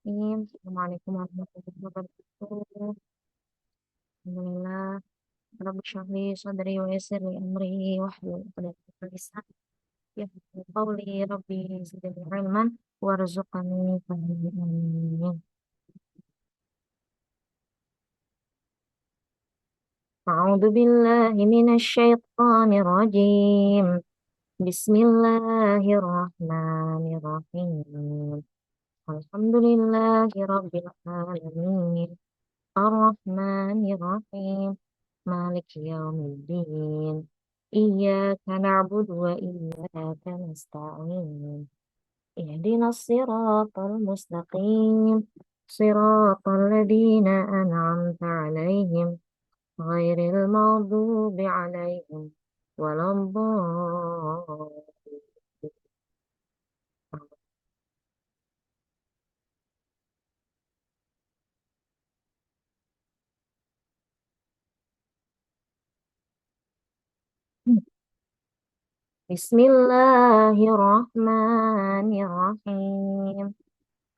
Assalamualaikum warahmatullahi wabarakatuh. Alhamdulillah. Rabbi shrah li sadri wa yassir li amri wahlul 'uqdatam min lisani yafqahu qawli. Rabbi zidni ilman warzuqni fahmi. Amin. A'udzu billahi minasy syaithanir rajim. Bismillahirrahmanirrahim. Alhamdulillahi rabbil alamin. Ar-Rahmanir-Rahim. Maliki yaumiddin. Iyyaka na'budu wa iyyaka nasta'in. Ihdinas siratal mustaqim. Siratal ladzina an'amta 'alaihim ghairil maghdubi 'alaihim waladdallin. Bismillahirrahmanirrahim.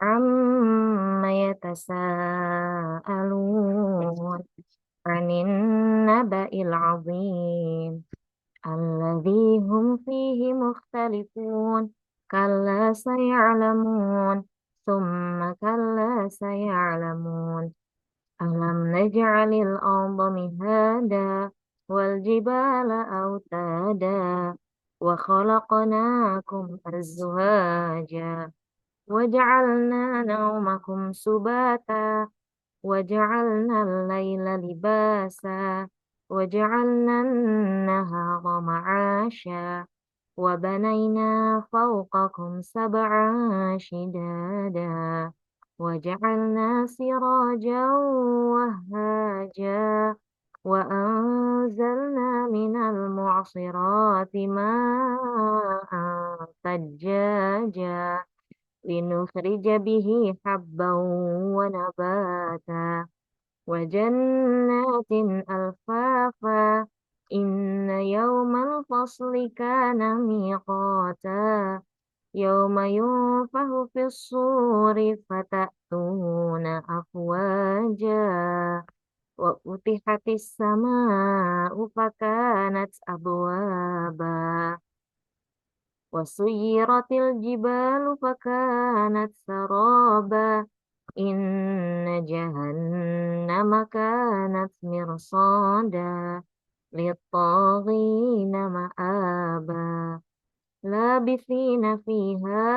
Amma yatasaalun 'anil naba'il 'azim alladzi hum fihi mukhtalifun. Kalla saya'lamun, thumma kalla saya'lamun. Alam naj'alil arda mihada wal jibala autada wa khalaqnakum azwaja wa ja'alna nawmakum subata wa ja'alna al-laila libasa wa ja'alna an-nahara ma'asha wa banayna fawqakum sab'an shidada wa ja'alna sirajan wahhaja wa anzalna minal mu'sirati ma'an thajjaja linukhrija bihi habban wa nabata wa jannatin alfafa. Inna yawmal fasli kana miqata. Yawma yunfahu fis suri fatatuna afwaja wa utihatis sama'u fakanat abwaba wa suyiratil jibalu fakanat saraba. Inna jahannama kanat mirsada littaghina ma'aba labithina fiha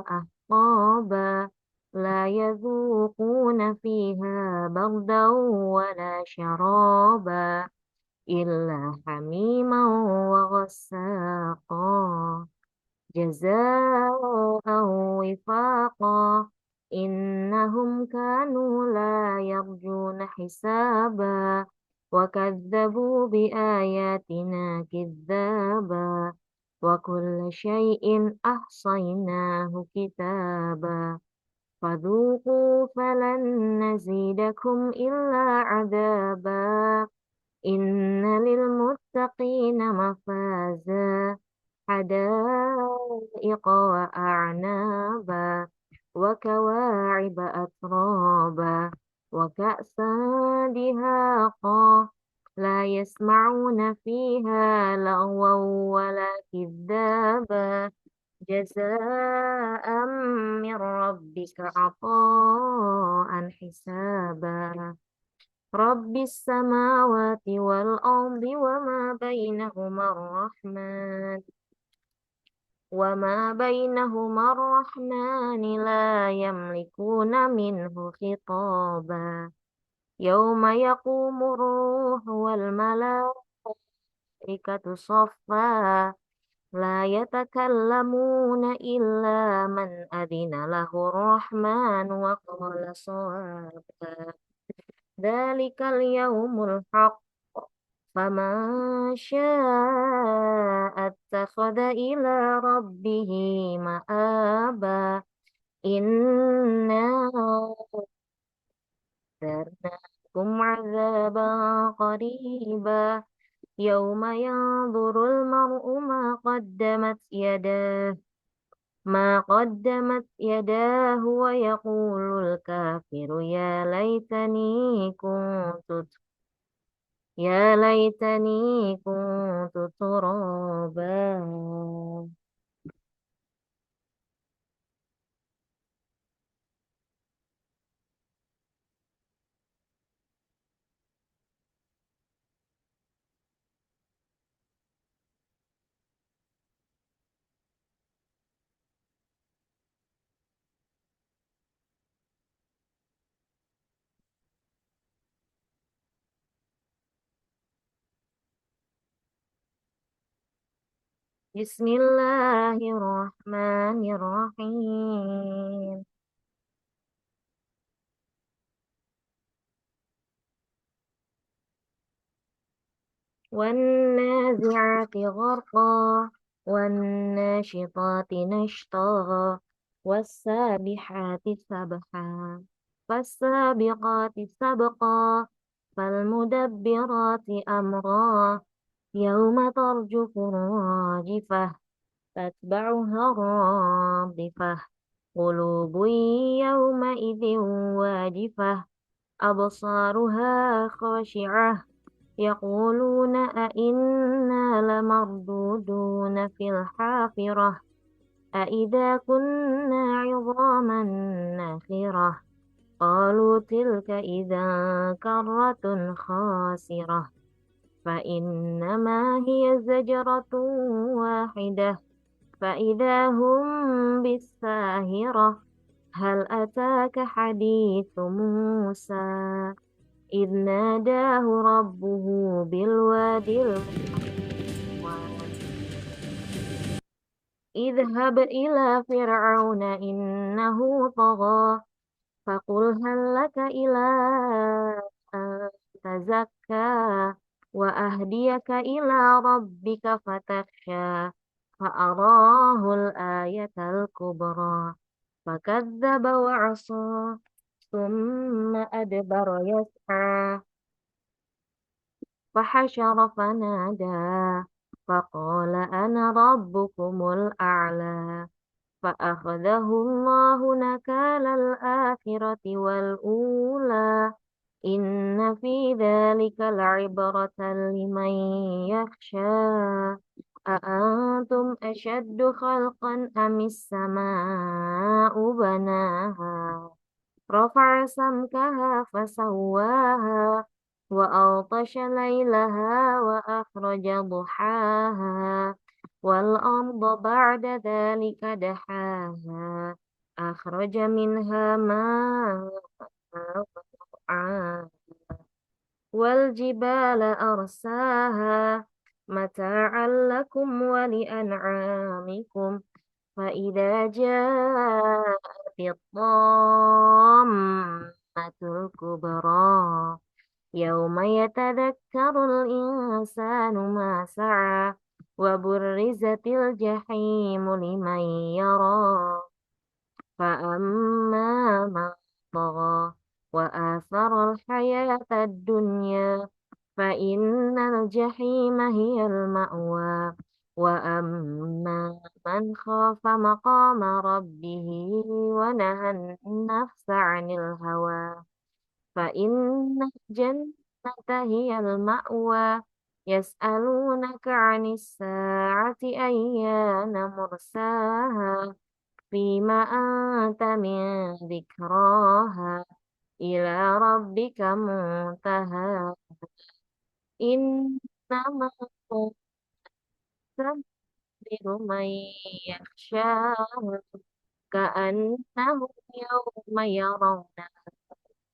ahqaba la yadhuquna fiha bardan wala syaraba illa hamiman wa ghassaqa jazaa'an wifaqa. Innahum kanu la yarjuna hisaba wa kadzabu bi ayatina kidzaba wa kulla syai'in ahsaynahu kitaba fadhuqu falan nazidakum illa adaba. Inna lil muttaqina mafaza hadaiqa wa a'naba wa kawa'iba atraba wa ka'san dihaqa la yasma'una fiha lagwan wala kidzaba jazaa'an min rabbika 'ata'an hisaba. Rabbis samawati wal ardi wa ma bainahuma ar-rahman وما بينهما الرحمن لا يملكون منه خطابا. يوم يقوم الروح والملائكة صفا لا يتكلمون إلا من أذن له الرحمن وقال صوابا. ذلك اليوم الحق فمن شاء اتخذ إلى ربه مآبا. إنا أنذرناكم عذابا قريبا يوم ينظر المرء ما قدمت يداه ما قدمت يداه ويقول الكافر يا ليتني كنت ترابا. بسم الله الرحمن الرحيم. والنازعات غرقا والناشطات نشطا والسابحات سبحا فالسابقات سبقا فالمدبرات أمرا يوم ترجف الراجفة تتبعها الرادفة قلوب يومئذ واجفة أبصارها خاشعة يقولون أئنا لمردودون في الحافرة أئذا كنا عظاما ناخرة قالوا تلك إذا كرة خاسرة فإنما هي زجرة واحدة فإذا هم بالساهرة هل أتاك حديث موسى إذ ناداه ربه بالوادي المقدس اذهب إلى فرعون إنه طغى فقل هل لك إلى أن تزكى وأهديك إلى ربك فتخشى فأراه الآية الكبرى فكذب وعصى ثم أدبر يسعى فحشر فنادى فقال أنا ربكم الأعلى فأخذه الله نكال الآخرة والأولى إن في ذلك لعبرة لمن يخشى أأنتم أشد خلقا أم السماء بناها رفع سمكها فسواها وأغطش ليلها وأخرج ضحاها والأرض بعد ذلك دحاها أخرج منها ماءها ومرعاها والجبال أرساها متاعا لكم ولأنعامكم فإذا جاءت الطامة الكبرى يوم يتذكر الإنسان ما سعى وبرزت الجحيم لمن يرى فأما من طغى وآثر الحياة الدنيا فإن الجحيم هي المأوى وأما من خاف مقام ربه ونهى النفس عن الهوى فإن الجنة هي المأوى يسألونك عن الساعة أيان مرساها فيما أنت من ذكراها إلى ربك منتهى إنما تنذر من يخشاها كأنهم يوم يرون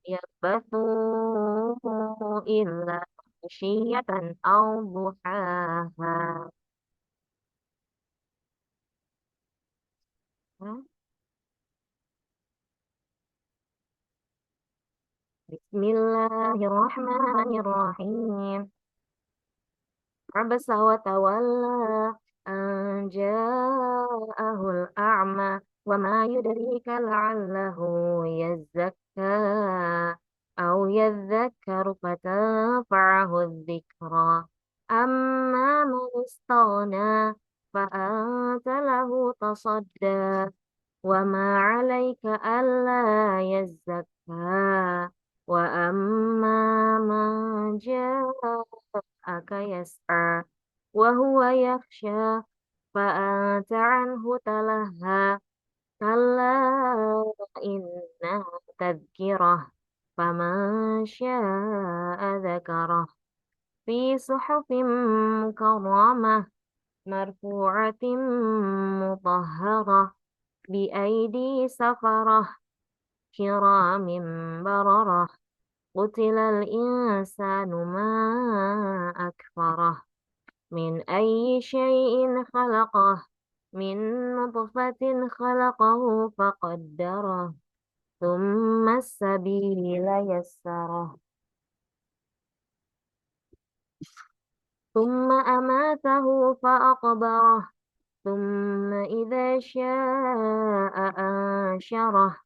يلبثوا إلا عشية أو ضحاها. بسم الله الرحمن الرحيم عبس وتولى أن جاءه الأعمى وما يدريك لعله يزكى أو يذكر فتنفعه الذكرى أما من استغنى فأنت له تصدى وما عليك ألا يزكى وأما من جاءك يسعى وهو يخشى فأنت عنه تلهى كلا إنها تذكرة فمن شاء ذكره في صحف مكرمة مرفوعة مطهرة بأيدي سفرة كرام بررة قتل الإنسان ما أكفره من أي شيء خلقه من نطفة خلقه فقدره ثم السبيل يسره ثم أماته فأقبره ثم إذا شاء أنشره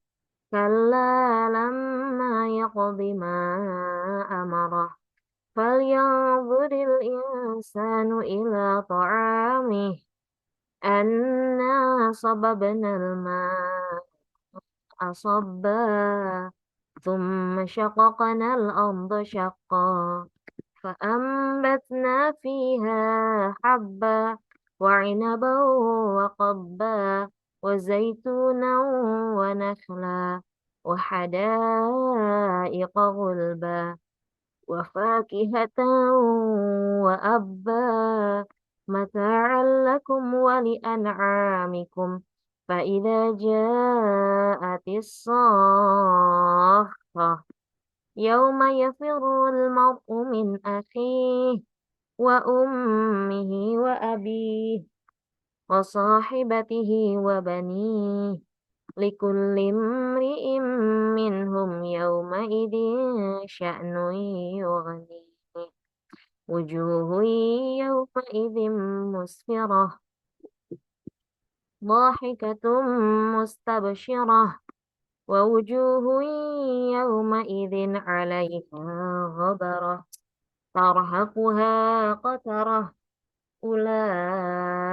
كلا لما يقض ما أمره فلينظر الإنسان إلى طعامه أنا صببنا الماء صبا ثم شققنا الأرض شقا فأنبتنا فيها حبا وعنبا وقبا وزيتونا ونخلا وحدائق غلبا وفاكهة وأبا متاعا لكم ولأنعامكم فإذا جاءت الصاخة يوم يفر المرء من أخيه وأمه وأبيه وصاحبته وبنيه لكل امرئ منهم يومئذ شأن يغنيه وجوه يومئذ مسفرة ضاحكة مستبشرة ووجوه يومئذ عليها غبرة ترهقها قترة أولئك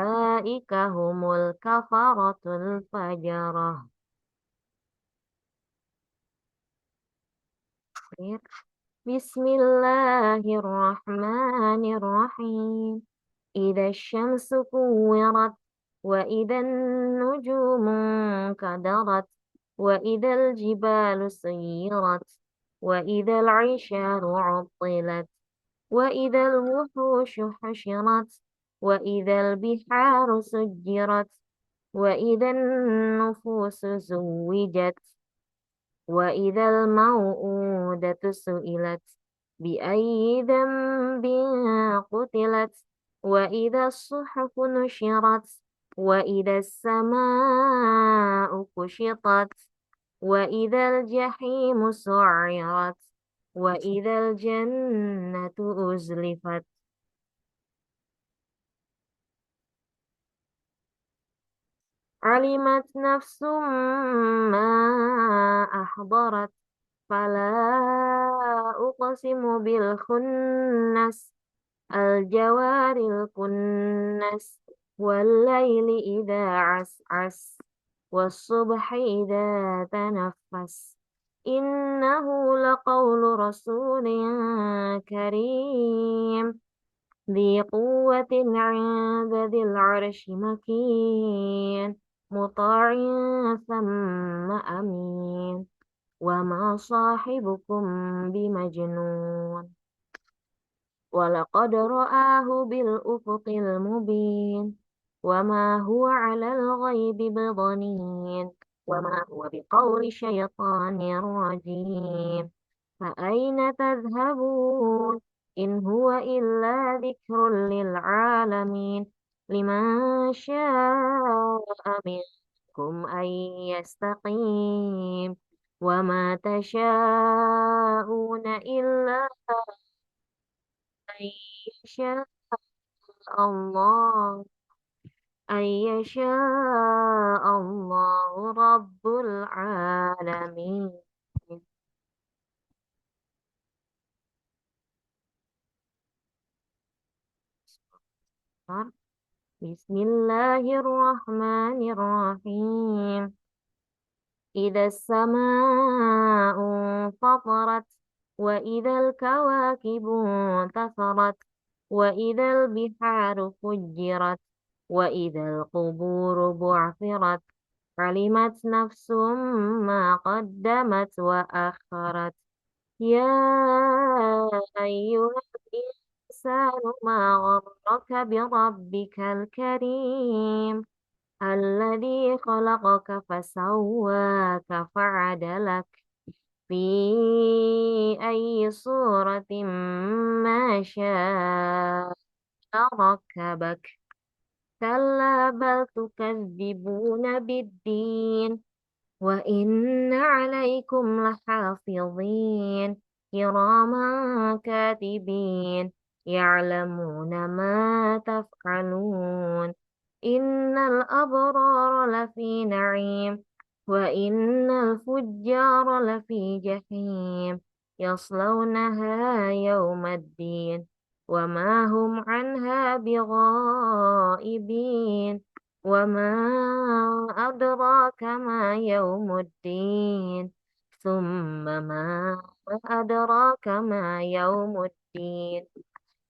هم الكفرة الفجرة بسم الله الرحمن الرحيم إذا الشمس كورت وإذا النجوم انكدرت وإذا الجبال سيرت وإذا العشار عطلت وإذا الوحوش حشرت وإذا البحار سجرت وإذا النفوس زوجت وإذا الموءودة سئلت بأي ذنب قتلت وإذا الصحف نشرت وإذا السماء كشطت وإذا الجحيم سعرت وإذا الجنة أزلفت علمت نفس ما أحضرت فلا أقسم بالخنس الجوار الكنس والليل إذا عسعس والصبح إذا تنفس إنه لقول رسول كريم ذي قوة عند ذي العرش مكين مطاع ثم أمين وما صاحبكم بمجنون ولقد رآه بالأفق المبين وما هو على الغيب بضنين وما هو بقول شيطان رجيم فأين تذهبون إن هو إلا ذكر للعالمين لمن شاء منكم أن يستقيم وما تشاءون إلا أن يشاء الله أن يشاء الله رب العالمين بسم الله الرحمن الرحيم. إذا السماء انفطرت، وإذا الكواكب انتثرت، وإذا البحار فجرت، وإذا القبور بعثرت، علمت نفس ما قدمت وأخرت. يا أيها الإنسان ما غرك بربك الكريم الذي خلقك فسواك فعدلك في أي صورة ما شاء ركبك. كلا بل تكذبون بالدين، وإن عليكم لحافظين كراما كاتبين يعلمون ما تفعلون. إن الأبرار لفي نعيم، وإن الفجار لفي جحيم، يصلونها يوم الدين وما هم عنها بغائبين. وما أدراك ما يوم الدين، ثم ما أدراك ما يوم الدين.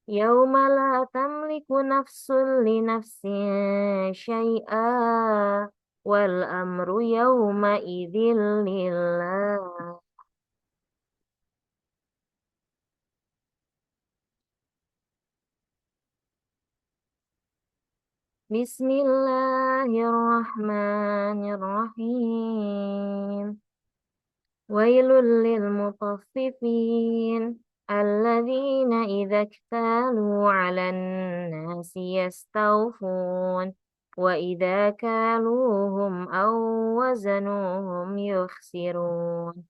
يوم لا تملك نفس لنفس شيئا، والأمر يومئذ لله. بسم الله الرحمن الرحيم. ويل للمطففين الذين إذا اكتالوا على الناس يستوفون، وإذا كالوهم أو وزنوهم يخسرون.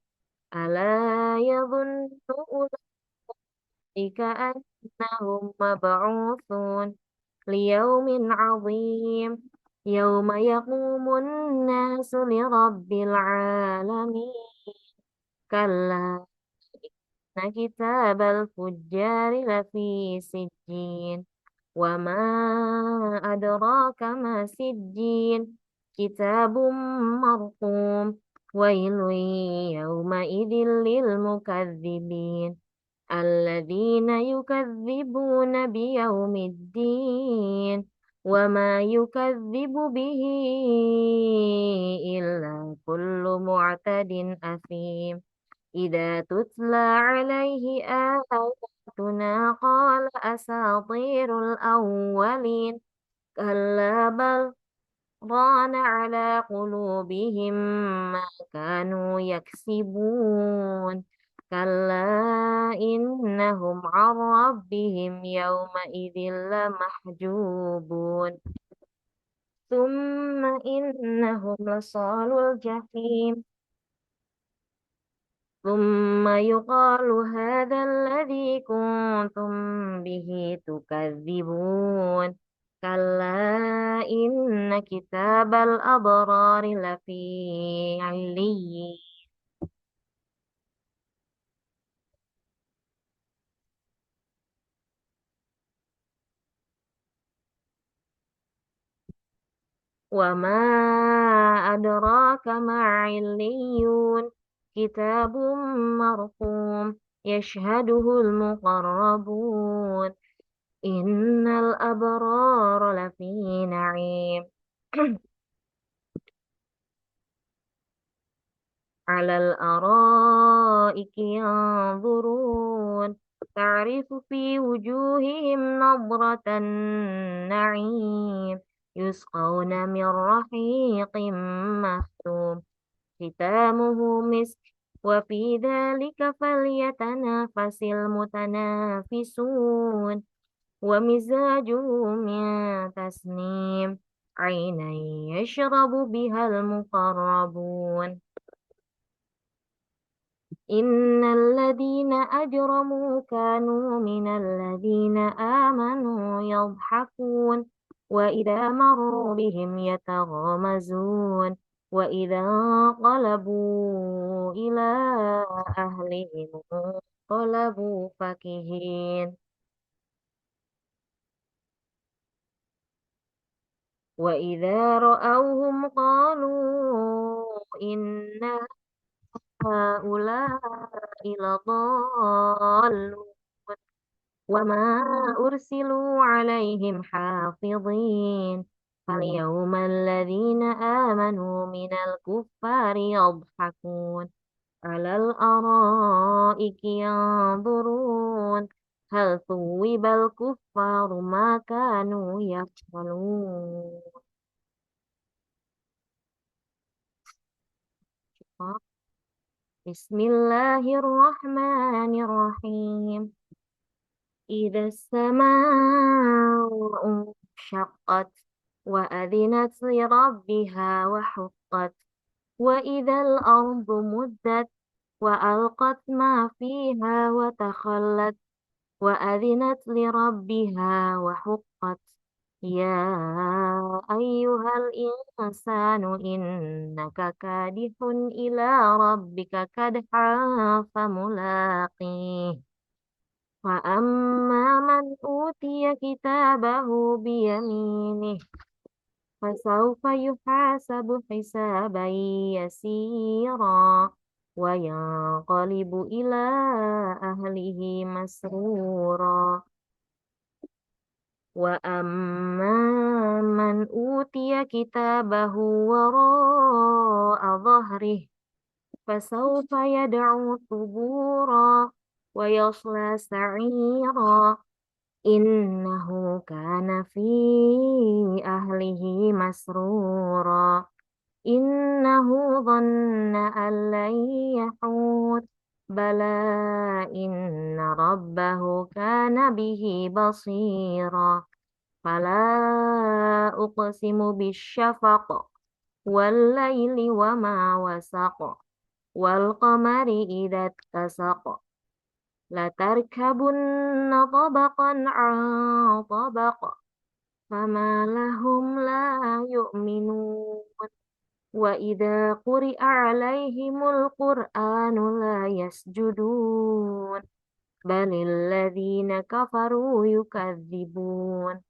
ألا يظن أولئك أنهم مبعوثون ليوم عظيم، يوم يقوم الناس لرب العالمين. كلا إن كتاب الفجار لفي سجين، وما أدراك ما سجين، كتاب مرقوم. ويل يومئذ للمكذبين الذين يكذبون بيوم الدين، وما يكذب به إلا كل معتد أثيم. إذا تتلى عليه آياتنا قال أساطير الأولين. كلا بل ران على قلوبهم ما كانوا يكسبون. كلا إنهم عن ربهم يومئذ لمحجوبون. ثم إنهم لصالو الجحيم. ثم يقال هذا الذي كنتم به تكذبون. كلا إن كتاب الأبرار لفي عليين. وما أدراك ما عليون. كتاب مرقوم يشهده المقربون. إن الأبرار لفي نعيم على الأرائك ينظرون، تعرف في وجوههم نضرة النعيم، يسقون من رحيق مختوم ختامه مسك، وفي ذلك فليتنافس المتنافسون. ومزاجه من تسنيم، عينا يشرب بها المقربون. إن الذين أجرموا كانوا من الذين آمنوا يضحكون، وإذا مروا بهم يتغامزون، وإذا انقلبوا إلى أهلهم انقلبوا فكهين. وإذا رأوهم قالوا إن هؤلاء لضالون وما أرسلوا عليهم حافظين فاليوم الذين آمنوا من الكفار يضحكون على الأرائك ينظرون هل ثوب الكفار ما كانوا يفعلون. بسم الله الرحمن الرحيم إذا السماء انشقت وأذنت لربها وحقت وإذا الأرض مدت وألقت ما فيها وتخلت وأذنت لربها وحقت يا أيها الإنسان إنك كادح إلى ربك كدحا فملاقيه فأما من أوتي كتابه بيمينه فسوف يحاسب حسابا يسيرا وينقلب إلى أهله مسرورا وأما من أوتي كتابه وراء ظهره فسوف يدعو ثبورا ويصلى سعيرا إنه كان في أهله مسرورا إنه ظن أن لن يحور بلى إن ربه كان به بصيرا فلا أقسم بالشفق والليل وما وسق والقمر إذا اتسق لتركبن طبقا عن طبق فما لهم لا يؤمنون وإذا قرئ عليهم القرآن لا يسجدون بل الذين كفروا يكذبون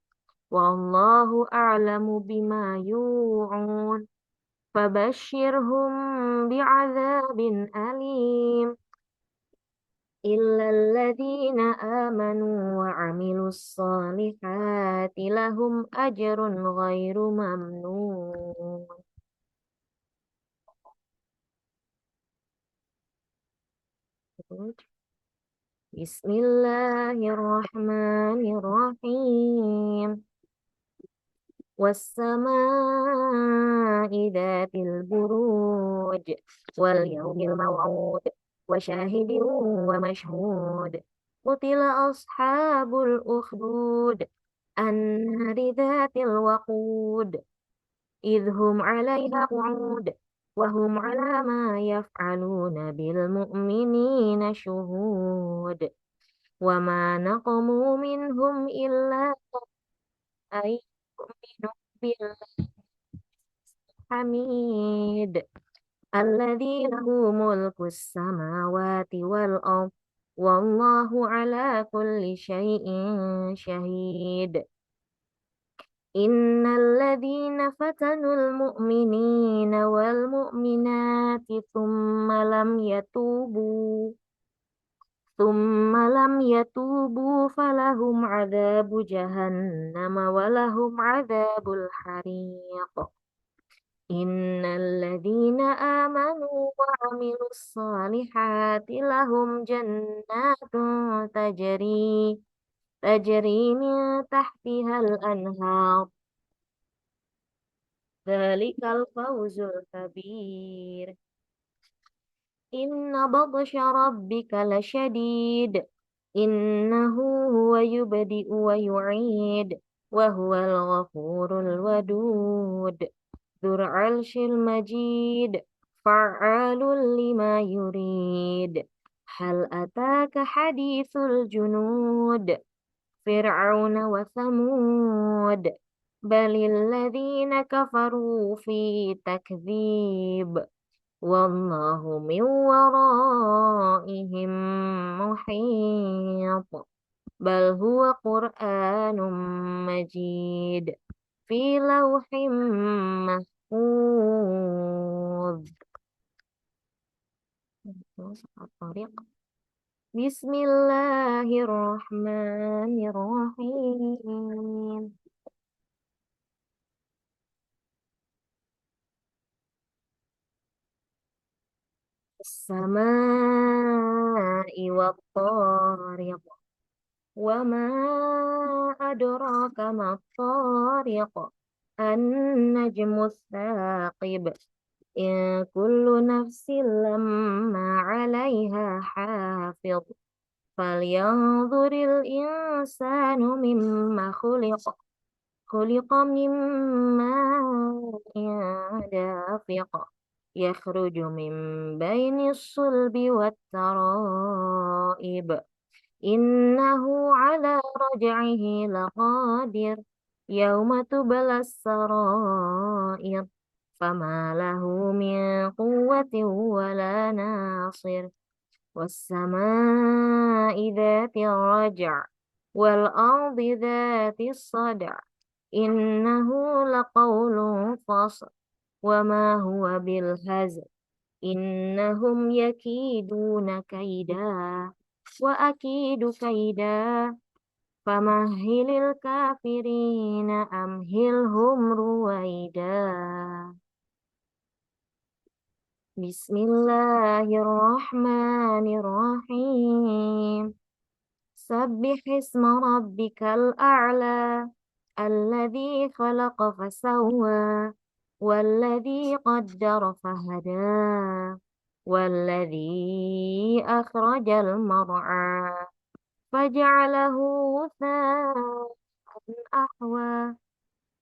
والله أعلم بما يوعون فبشرهم بعذاب أليم إلا الذين آمنوا وعملوا الصالحات لهم أجر غير ممنون. بسم الله الرحمن الرحيم والسماء ذات البروج واليوم الموعود وشاهد ومشهود قتل أصحاب الأخدود النار ذات الوقود إذ هم عليها قعود وهم على ما يفعلون بالمؤمنين شهود وما نقموا منهم إلا أن يؤمنوا بالله الحميد الذي له ملك السماوات والأرض والله على كل شيء شهيد إن الذين فتنوا المؤمنين والمؤمنات ثم لم يتوبوا فلهم عذاب جهنم ولهم عذاب الحريق إن الذين آمنوا وعملوا الصالحات لهم جنات تجري من تحتها الأنهار ذلك الفوز الكبير إن بطش ربك لشديد إنه هو يبدئ ويعيد وهو الغفور الودود ذو العرش المجيد فعال لما يريد هل أتاك حديث الجنود فرعون وثمود بل الذين كفروا في تكذيب والله من ورائهم محيط بل هو قرآن مجيد في لوح محفوظ. الطريق. بسم الله الرحمن الرحيم. السماء والطارق. وما أدراك ما الطارق. النجم الثاقب. إن كل نفس لما عليها حافظ. فلينظر الإنسان مما خلق. خلق من ماء دافق. يخرج من بين الصلب والترائب. إنه على رجعه لقادر. يوم تبلى السرائر. فما له من قوة ولا ناصر. والسماء ذات الرجع. والأرض ذات الصدع. إنه لقول فصل. وما هو بالهزل. إنهم يكيدون كيدا. وأكيد كيدا. فمهل الكافرين أمهلهم رويدا. بسم الله الرحمن الرحيم. سبح اسم ربك الأعلى. الذي خلق فسوى. والذي قدر فهدى. والذي أخرج المرعى. فجعله غثاء أحوى.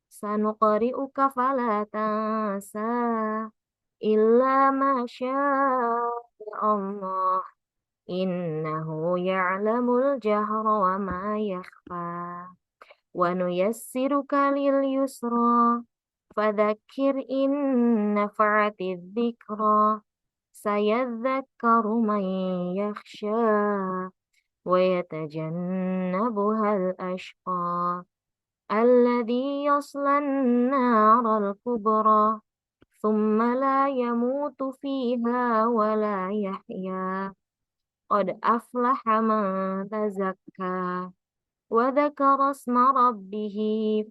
سنقرئك فلا تنسى. إلا ما شاء الله. إنه يعلم الجهر وما يخفى. ونيسرك لليسرى. فذكر إن نفعت الذكرى. سيذكر من يخشى. ويتجنبها الأشقى. الذي يصلى النار الكبرى. ثم لا يموت فيها ولا يحيا. قد أفلح من تزكى. وذكر اسم ربه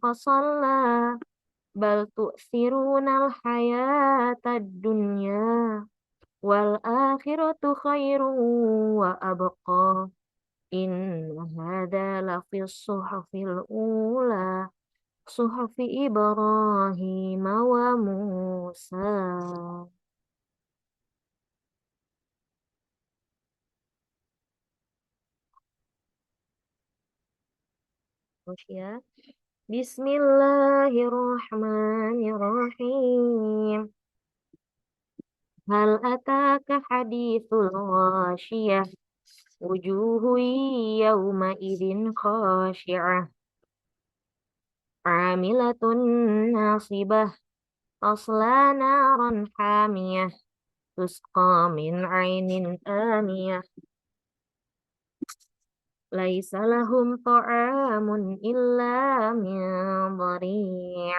فصلى. بل تؤثرون الحياة الدنيا. والآخرة خير وأبقى. إن هذا لفي الصحف الأولى. صحف إبراهيم وموسى. Terus ya. Bismillahirrahmanirrahim. Hal ataka hadithul ghashiyah. Wujuhu yawma idin khashi'ah. Amilatun nasibah. Tasla naran hamiyah. Tusqa min ainin aniyah. Laisa lahum ta'amun illa min dhari'.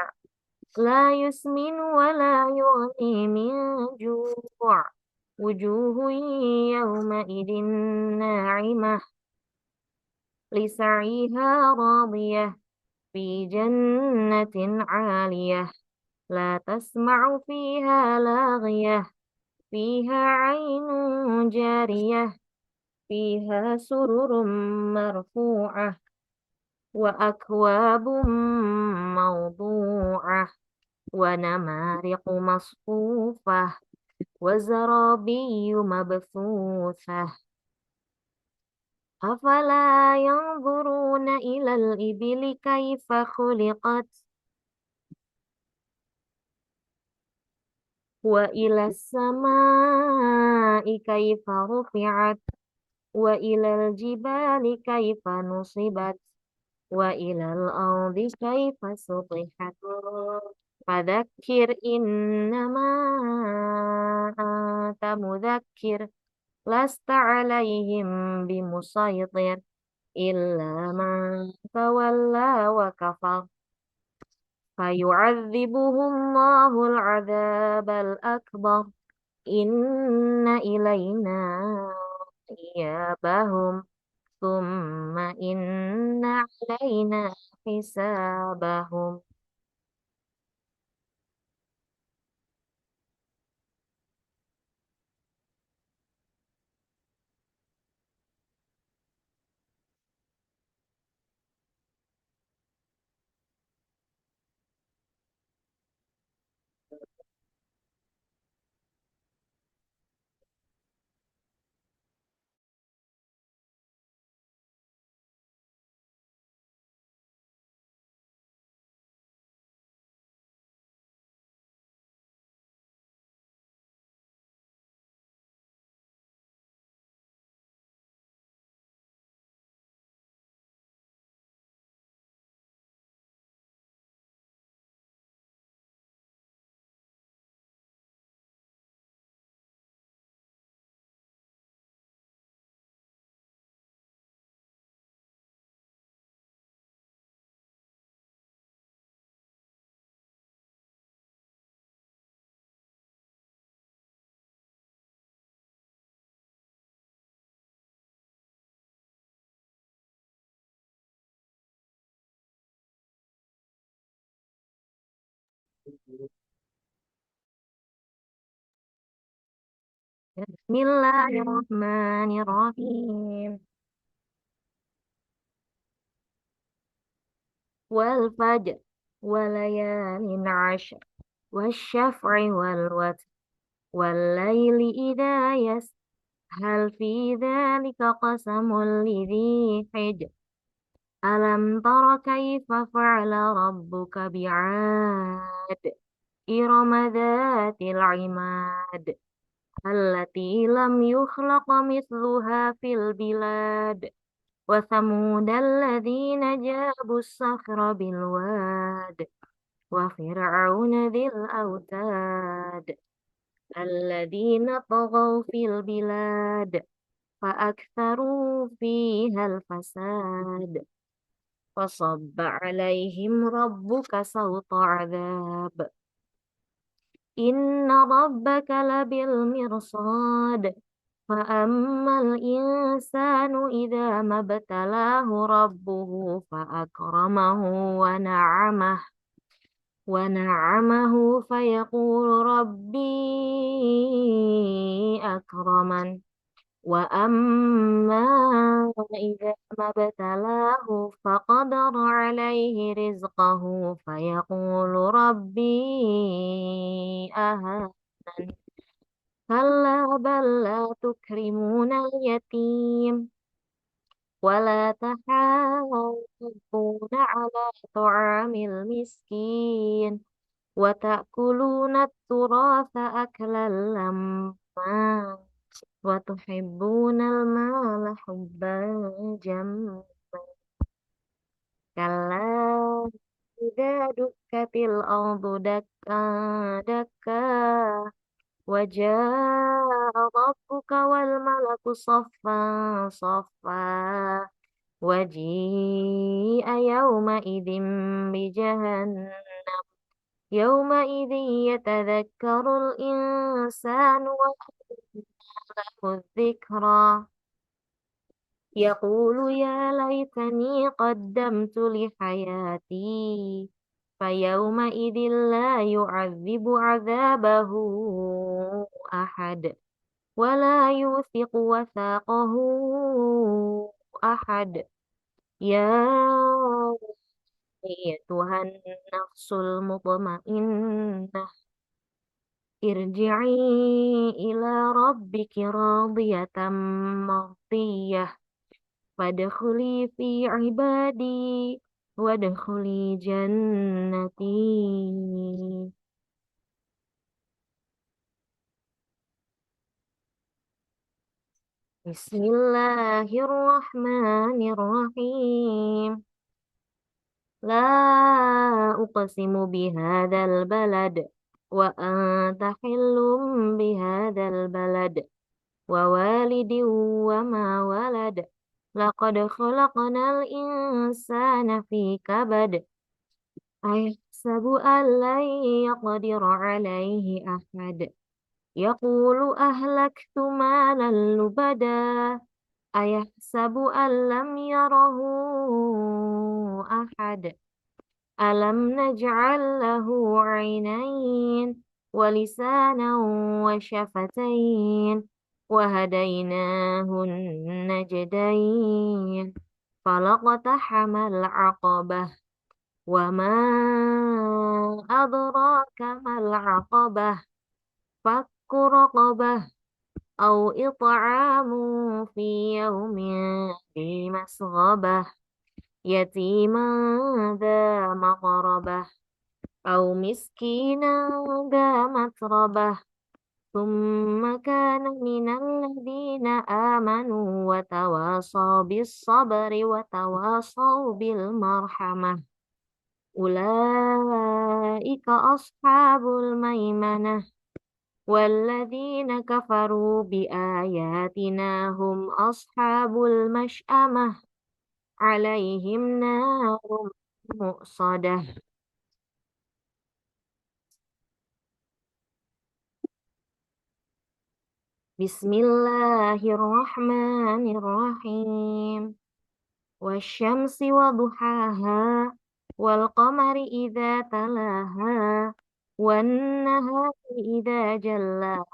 La yusmin wa la yughni min ju'. Wujuhu yawma idin na'imah. Lisa'iha radiyah. Fi jannatin 'aliyah. La tasma'u fiha laghiyah. Fiha 'ainun jariyah. Fiha sururun marfu'ah. Wa akwabun mawdu'ah. Wa namariqu masfufah. Wa zarabiyyu mabthusah. Afala yanzuruna ilal ibili kaifa khuliqat. Wa ilas samai kaifa rufi'at. Wa ilal jibali kaifa nusibat. Wa ilal ardi kaifa sutihat. Fadzakir innama anta mudzakir. Lasta alaihim bimusaitir. Illa man tawalla wa kafar. فيعذبه الله العذاب الأكبر إن إلينا إيابهم ثم إن علينا حسابهم. بسم الله الرحمن الرحيم. والفجر وليال عشر والشفع والوتر والليل إذا يسر هل في ذلك قسم لذي حجر ألم تر كيف فعل ربك بعاد إرم ذات العماد التي لم يخلق مثلها في البلاد وثمود الذين جابوا الصخر بالواد وفرعون ذي الأوتاد الذين طغوا في البلاد فأكثروا فيها الفساد فصب عليهم ربك سوط عذاب إن ربك لبالمرصاد فأما الإنسان إذا ما ابتلاه ربه فأكرمه ونعمه فيقول ربي أكرمن وأما إذا ما ابتلاه فقدر عليه رزقه فيقول ربي أهانن كلا بل لا تكرمون اليتيم ولا تحاضون على طعام المسكين وتأكلون التراث أكلا لما وتحبون المال حبا جما كلا إذا دكت الأرض دكا دكا وجاء ربك والملك صفا صفا وجيء يومئذ بجهنم يومئذ يتذكر الإنسان وأنى له الذكرى يقول يا ليتني قدمت لحياتي فيومئذ لا يعذب عذابه أحد ولا يوثق وثاقه أحد يا أيتها النفس المطمئنة ارجعي إلى ربك راضية مرضية فادخلي في عبادي وادخلي جنتي. بسم الله الرحمن الرحيم. لا أقسم بهذا البلد وأنت حل بهذا البلد ووالد وما ولد لقد خلقنا الإنسان في كبد أيحسب أن لن يقدر عليه أحد يقول أهلكت مالا لبدا أيحسب أن لم يره أحد ألم نجعل له عينين ولسانا وشفتين وهديناه النجدين فلاقتحم العقبة وما أدراك ما العقبة فك رقبة أو إطعام في يوم ذي مسغبة يتيما ذا مقربة أو مسكينا ذا متربة ثم كان من الذين آمنوا وتواصوا بالصبر وتواصوا بالمرحمة أولئك أصحاب الميمنة والذين كفروا بآياتنا هم أصحاب المشأمة عليهم نار مؤصدة بسم الله الرحمن الرحيم والشمس وضحاها والقمر إذا تلاها والنهار إذا جلاها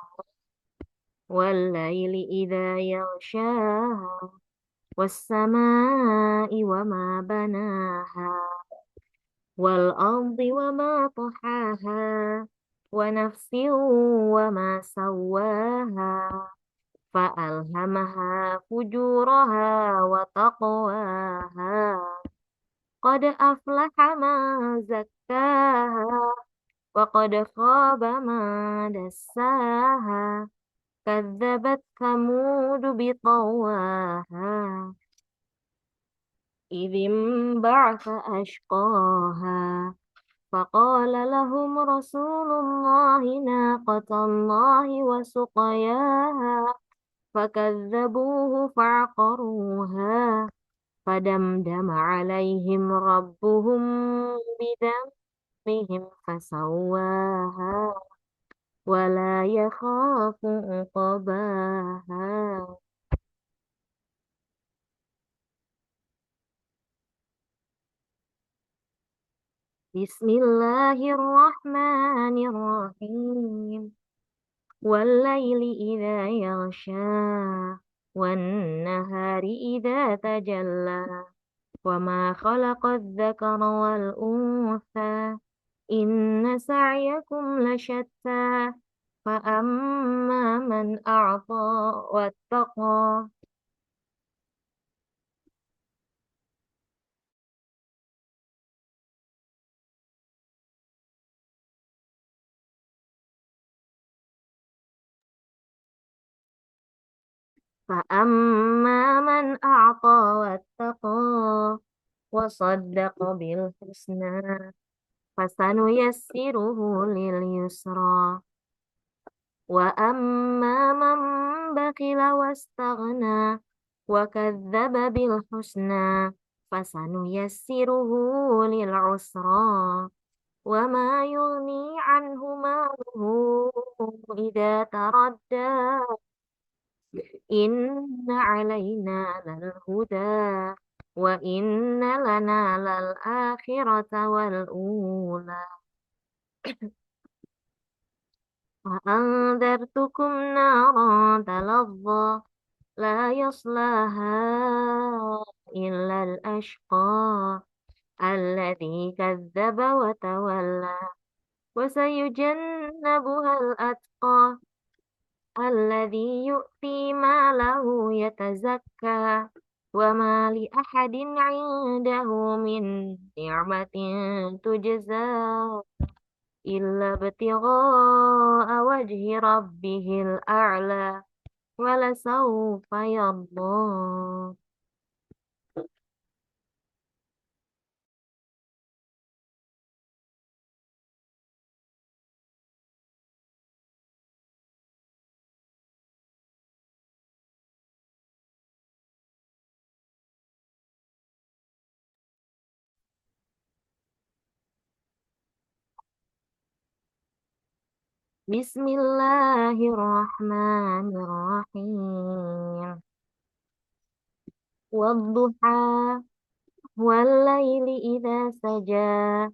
والليل إذا يغشاها والسماء وما بناها والأرض وما طحاها ونفس وما سواها فألهمها فجورها وتقواها قد أفلح من زكاها وقد خاب من دساها كذبت ثمود بطواها إذ انبعث أشقاها فقال لهم رسول الله ناقة الله وسقياها فكذبوه فعقروها فدمدم عليهم ربهم بذنبهم فسواها ولا يخاف عقباها بسم الله الرحمن الرحيم والليل إذا يغشى والنهار إذا تجلى وما خلق الذكر والأنثى إن سعيكم لشتى فأما من أعطى واتقى فأما من أعطى واتقى وصدق بالحسنى فسنيسره لليسرى وأما من بخل واستغنى وكذب بالحسنى فسنيسره للعسرى وما يغني عنه ماله إذا تردى إن علينا للهدى وإن لنا للآخرة والأولى وأنذرتكم نارا تلظى لا يصلاها إلا الأشقى الذي كذب وتولى وسيجنبها الأتقى الذي يؤتي ماله يتزكى وما لأحد عنده من نعمة تجزى إلا ابتغاء وجه ربه الأعلى ولسوف يرضى Bismillahirrahmanirrahim. Wadduha والليل إذا سجى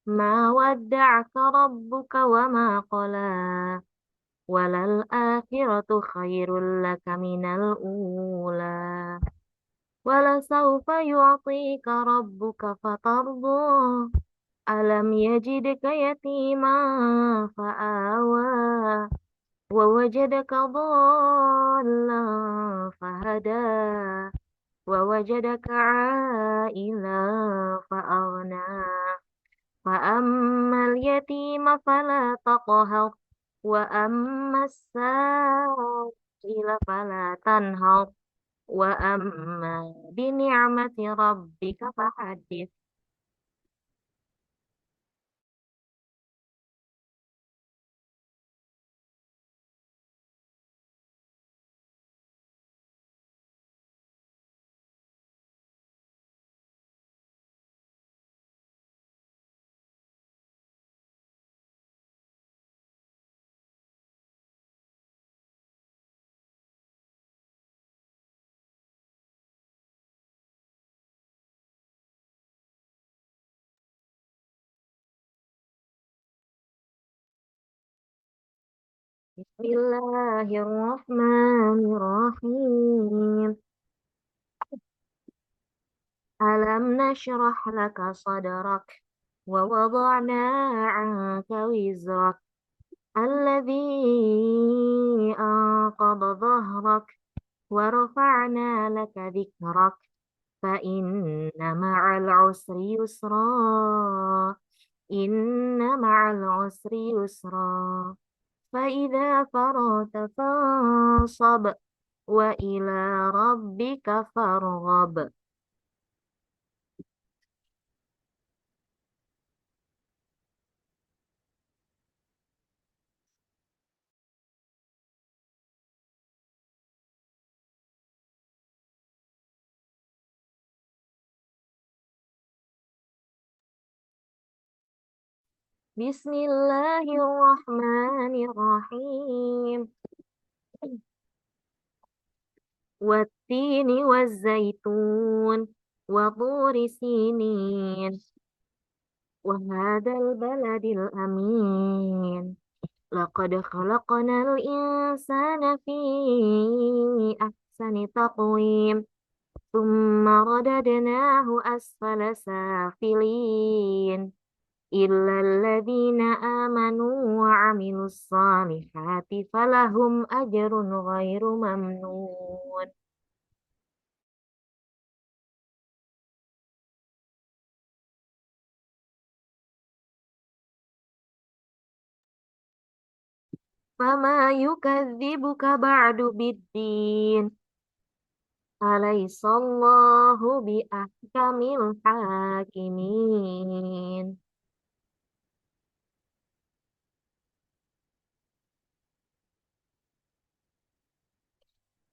ما ودعك ربك وما قلى وللآخرة خير لك من الأولى ولسوف يعطيك ربك فترضى ألم يجدك يتيما فآوى ووجدك ضالا فهدى ووجدك عائلا فأغنى فأما اليتيم فلا تقهر وأما السائل فلا تنهر وأما بنعمة ربك فحدث. Bismillahirrahmanirrahim. Alam nashrah laka sadrak wa wada'na 'anka wizrak alladhi anqadha dhahrak wa rafa'na laka dhikrak fa inna ma'al usri yusra inna ma'al usri yusra fa idza faragta fansab wa ila rabbika farghab. Bismillahirrahmanirrahim. Wattini wazzaitun wa turi sinin wa hadzal baladil amin. Laqad khalaqnal insana fi ahsani taqwim. Thumma radadnahu asfala safilin. إلا الذين آمنوا وعملوا الصالحات فلهم أجر غير ممنون. فما يكذبك بعد بالدين أليس الله بأحكم الحاكمين.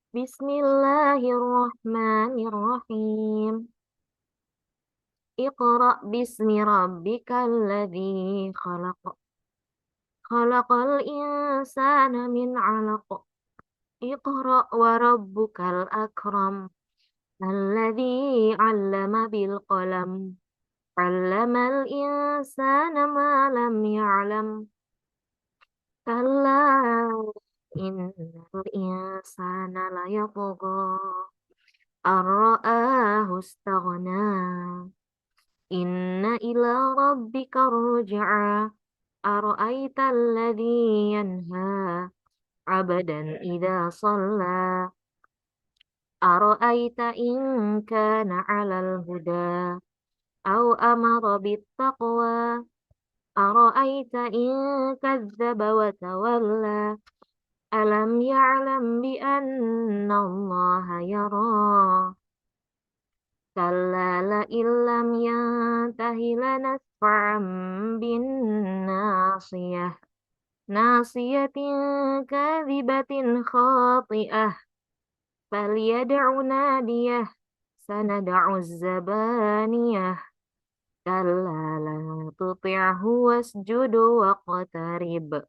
بسم الله الرحمن الرحيم. اقرأ باسم ربك الذي خلق خلق الإنسان من علق اقرأ وربك الأكرم الذي علم بالقلم علم الإنسان ما لم يعلم كلا إن الإنسان ليطغى أن رآه استغنى إن إلى ربك الرجعى أرأيت الذي ينهى عبدا إذا صلى أرأيت إن كان على الهدى أو أمر بالتقوى أرأيت إن كذب وتولى ألم يعلم بأن الله يرى كلا لئن لم ينته لنسفعا بالناصية ناصية كاذبة خاطئة فليدع ناديه سندع الزبانية كلا لا تطعه واسجد واقترب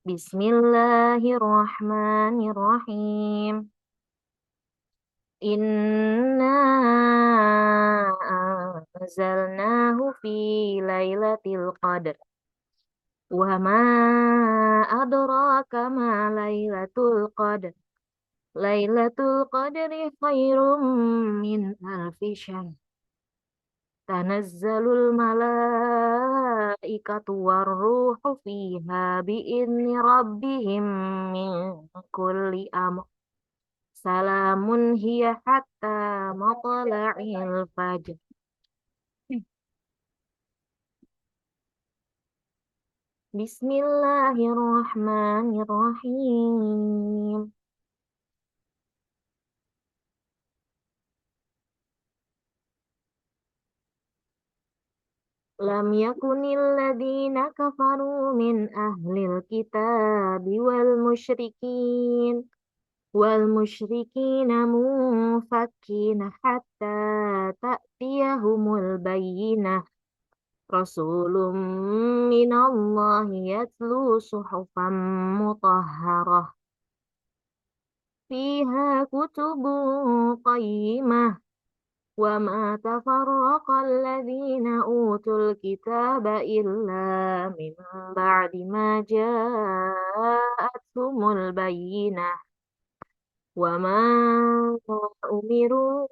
Bismillahirrahmanirrahim. Inna anzalnahu fi lailatul qadr. Wa ma adraka ma lailatul qadr. Lailatul qadri khairum min alfi syahr. Tanazzalul malaikatu warruhu fiha bi'izni rabbihim min kulli amr. Salamun hiya hatta matla'il fajr. Bismillahirrahmanirrahim. Lam yakunil ladina kafaru min ahlil kitabi wal musyrikin munfakkina hatta ta'tiyahumul bayyinah. Rasulun minallahi yatlu suhufan mutahharah fiha kutubun qayyimah wa ma tafarraqal ladzina utul kitaba illa min ba'di ma ja'atuhumul bayyinah wa ma umiru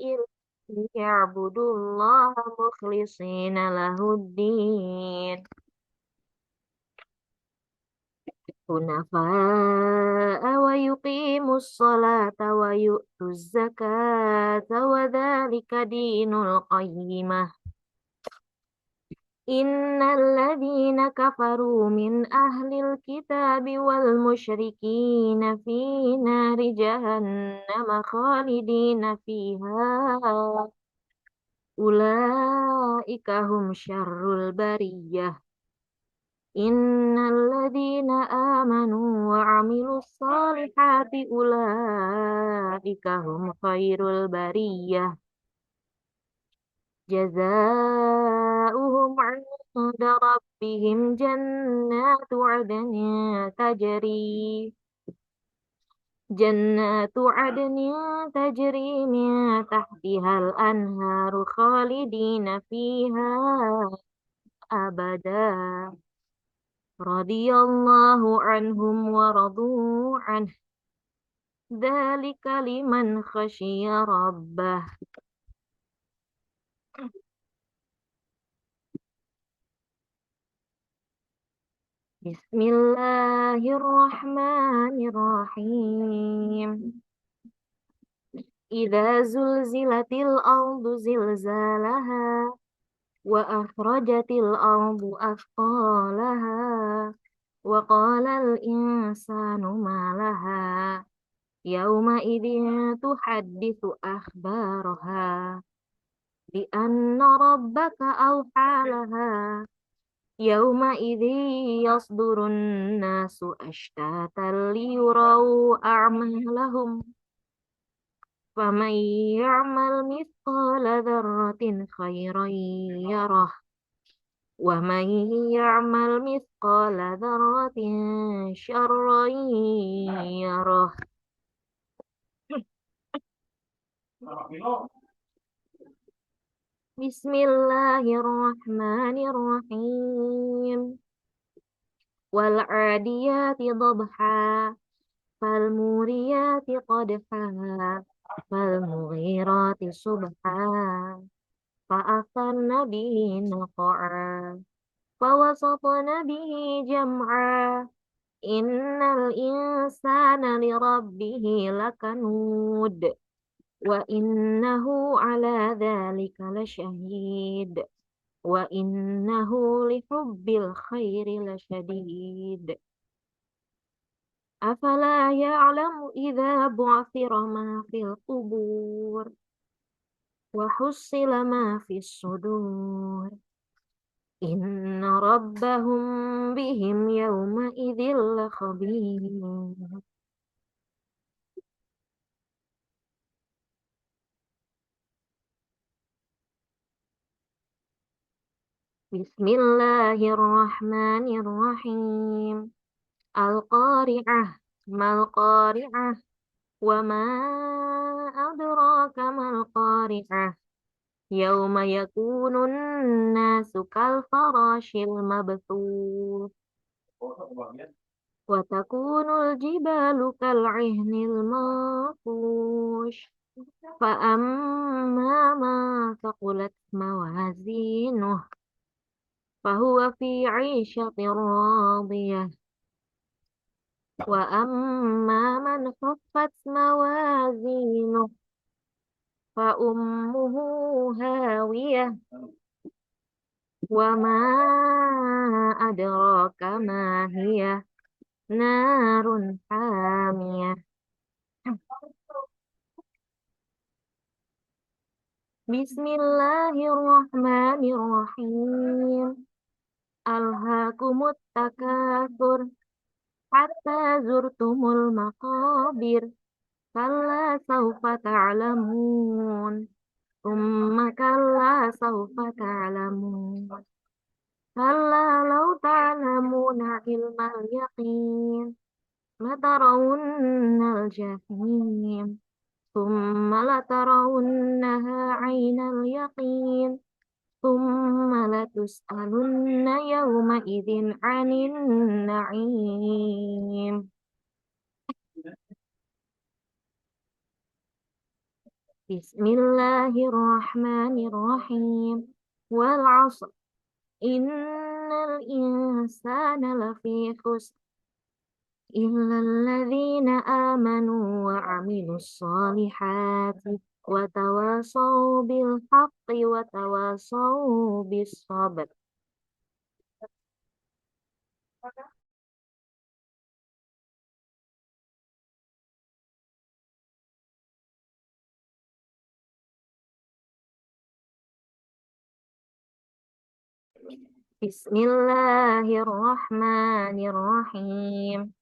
illa liya'budullaha mukhlishina lahuddin hunafa'a wa yuqimus salata wa yu'tuz zakata wa dzalika dinul qayyimah. Innal ladzina kafaru min ahlil kitabi wal musyrikina fi nari jahannam khalidina fiha ulaika hum syarrul bariyah. Innal ladzina amanu wa 'amilus solihati ulaika hum khairul bariyah. Jazaohum 'inda rabbihim jannatu 'adnin tajri min tahtihal anharu khalidina fiha abada. Radiyallahu anhum wa radu anhu. Dzalika liman khasyiya rabbah. Bismillahirrahmanirrahim. Idza zulzilatil ardu zilzalaha wa akhrajatil ardu athqalaha wa qalal insanu ma laha yauma idzin tuhadditsu akhbaraha bi anna rabbaka awhalaha yauma idzi yasdurun nasu ashtatan liyurau a'malahum faman ya'mal mithqala dzarratin khairan yarah wa man ya'mal mithqala dzarratin syarran yarah. Bismillahirrahmanirrahim. Wal 'adiyati dhabha fal muriyati qadha fal mughirati subha fa atharna bihi naq'a fa wasatna bihi jam'a innal insana li rabbihi lakanud wa innahu ala dzalika lasyahid wa innahu li hubbil khairi lasyadid. Afala ya'lamu idza bu'thira ma fil qubur wa hussila ma fis sudur inna rabbahum bihim yawma idzil lakhabir. Bismillahirrahmanirrahim. Al-Qari'ah. Mal-Qari'ah. Wa ma adraka mal-Qari'ah. Yauma yakunun nasu kal farashil mabthuth. Wa takunul jibalu kal'ihnil manfush. Fa amma ma thaqulat mawazinuh. Fahuwa fi 'ishatin radiyah. Wa amma man khaffat mawazinuh. Fa ummuhu hawiyah. Wa ma adraka ma hiya. Narun hamiyah. Bismillahirrahmanirrahim. Alhaakumut takatsur hatta zurtumul maqabir. Kalla sawfa ta'lamun. Tsumma kalla sawfa ta'lamun. Kalla law ta'lamuna ilmal yaqin. Latarawunnal jahim. Tsumma latarawunnaha 'ainal yaqin. Tsumma latus'alunna yawma idzin 'anin na'im. Bismillahirrahmanirrahim. Wal 'ashr. Innal insana lafi khusr. Illal ladzina amanu wa 'amilus solihati wa tawasaw bil haqqi wa tawasaw bis sabr. Bismillahirrahmanirrahim.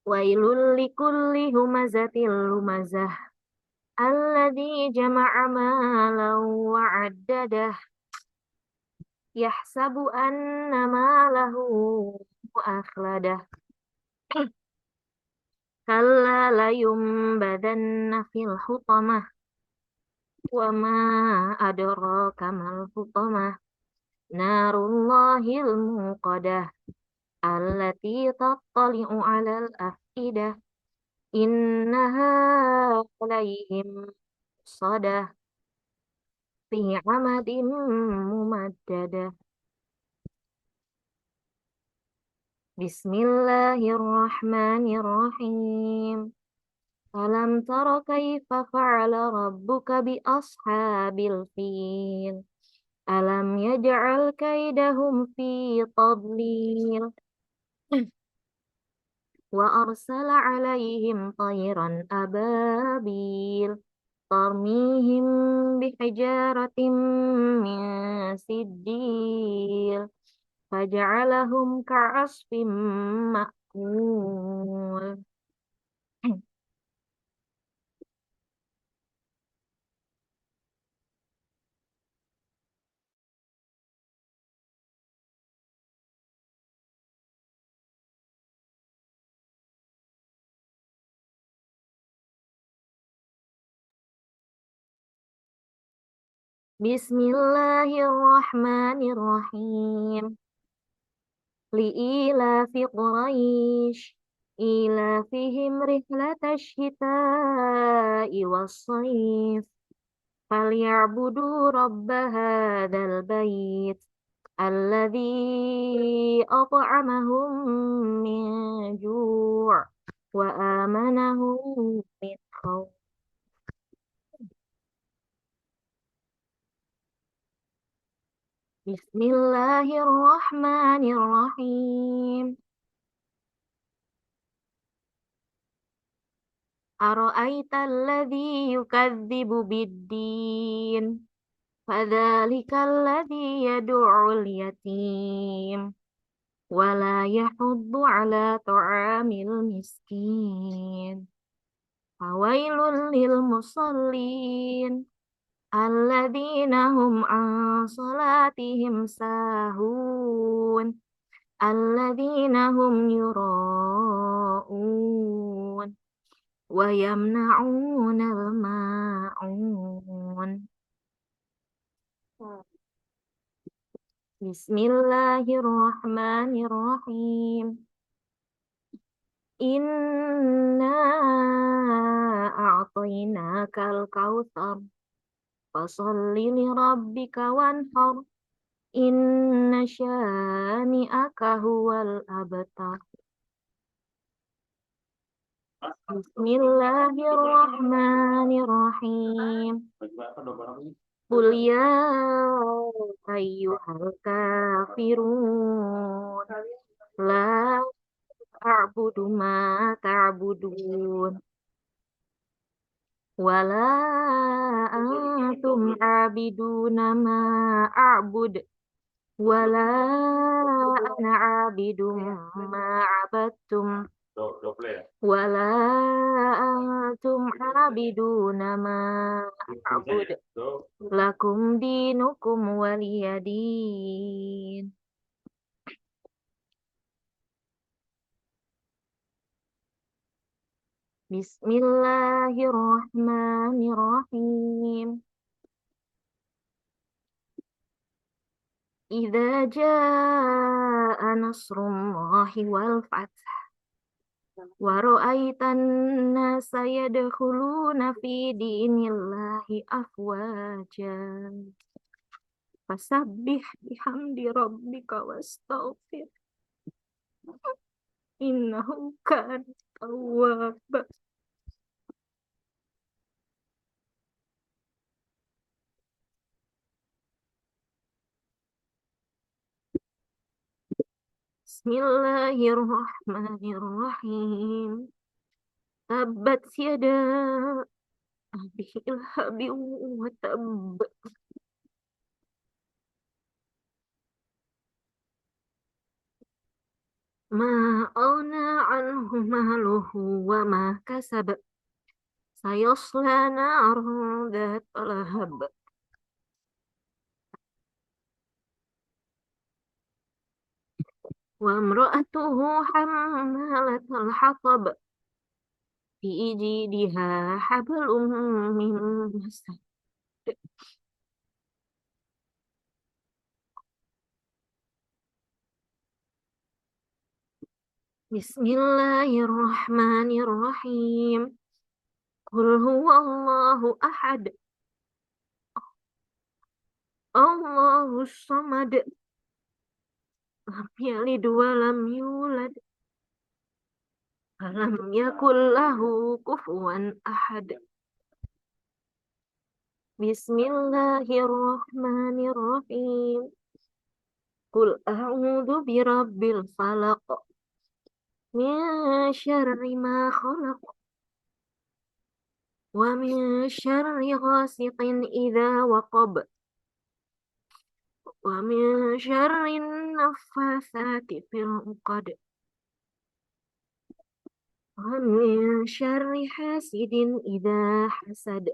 Wailul likulli humazatil lumazah. Alladzi jama'a malan wa 'addadah. Yahsabu anna malahu akhladah. Kalla layumbadanna fil hutamah. Wa ma adraka mal hutamah. Narullahil muqadah. Allati tattali'u 'alal afidah. Innaha 'alaihim sadah. Fi 'amadin mumaddadah. Bismillahirrahmanirrahim. Alam tara kaifa fa'ala rabbuka bi ashabil fil. Alam yaj'al kaidahum fi tadlil. Wa arsala 'alaihim tayran ababil. Tarmihim bihijaratin min sijil. Faja'alahum ka'asfim ma'kul. Bismillahirrahmanirrahim. Li'ilafi Quraisy ilafihim rihlatash shita'i was-shayf falyabudu rabba hadzal bait alladzi at'amahum min ju' wa amanahum min khauf. Bismillahirrahmanirrahim. Ara'aita alladzi yukadzibu bid-din. Fadzalikal ladzi yad'ul yatim wa la yahuddu 'ala ta'amil miskin. Fawailul lil musallin الذين هم عن صلاتهم ساهون الذين هم يراءون ويمنعون الماعون بسم الله الرحمن الرحيم إنا أعطيناك الكوثر فصل لربك وانحر إن شانئك هو الأبتر بسم الله الرحمن الرحيم قل يا أيها الكافرون لا أعبد ما تعبدون ولا أنتم عابدون ما أعبد ولا أنا عابد ما عبدتم ولا أنتم عابدون ما أعبد لكم دينكم ولي دين بسم الله الرحمن الرحيم إذا جاء نصر الله والفتح ورأيت الناس يدخلون في دين الله أفواجا فسبح بحمد ربك واستغفر إنه كان توابا بسم الله الرحمن الرحيم تبت يدا أبي لهب وتب ما أغنى عنه ماله وما كسب سيصلى نارا ذات لهب وامرأته حمالة الحطب في جيدها حبل من مسد بسم الله الرحمن الرحيم قل هو الله أحد الله الصمد لم يلد ولم يولد ولم يكن له كفوا أحد بسم الله الرحمن الرحيم قل أعوذ برب الفلق من شر ما خلق ومن شر غاسق إذا وقب ومن شر النفاثات في العقد ومن شر حاسد إذا حسد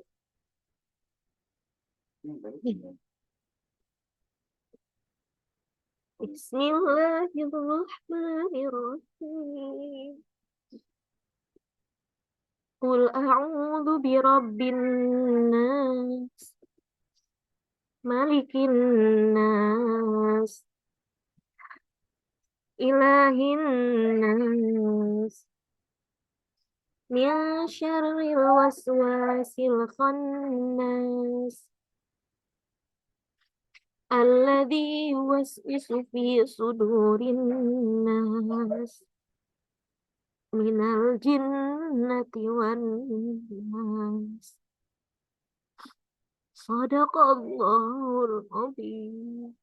بسم الله الرحمن الرحيم قل أعوذ برب الناس ملك الناس إله الناس من شر الوسواس الخناس الذي يوسوس في صدور الناس من الجنة والناس صدق الله العظيم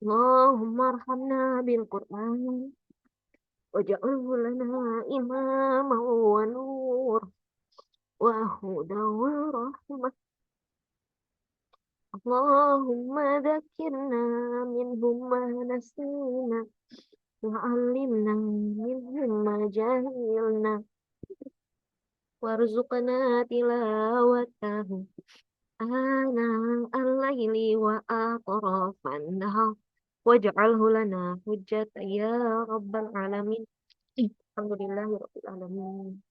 اللهم ارحمنا بالقرآن واجعله لنا إماما ونور وهدى ورحمة. اللهم ذكرنا منهم ما نسينا وعلمنا منهم ما جهلنا وارزقنا تلاوته آناء الليل وأطراف النهار واجعله لنا حجة يا رب العالمين. الحمد لله رب العالمين.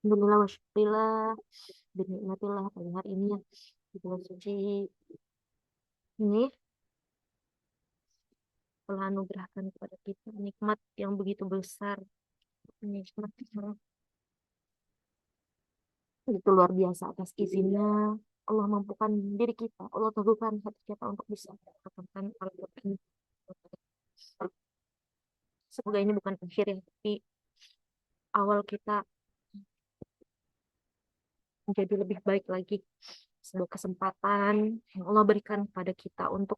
Alhamdulillah wa syukurillah binikmatillah pada hari ini ya di bulan suci ini telah anugerahkan kepada kita nikmat yang begitu besar, nikmat yang begitu luar biasa. Atas izinnya Allah mampukan diri kita, Allah teguhkan hati kita untuk bisa mengatakan Al-Quran. Semoga ini bukan akhir ya, tapi awal kita menjadi lebih baik lagi. Sebuah kesempatan yang Allah berikan kepada kita untuk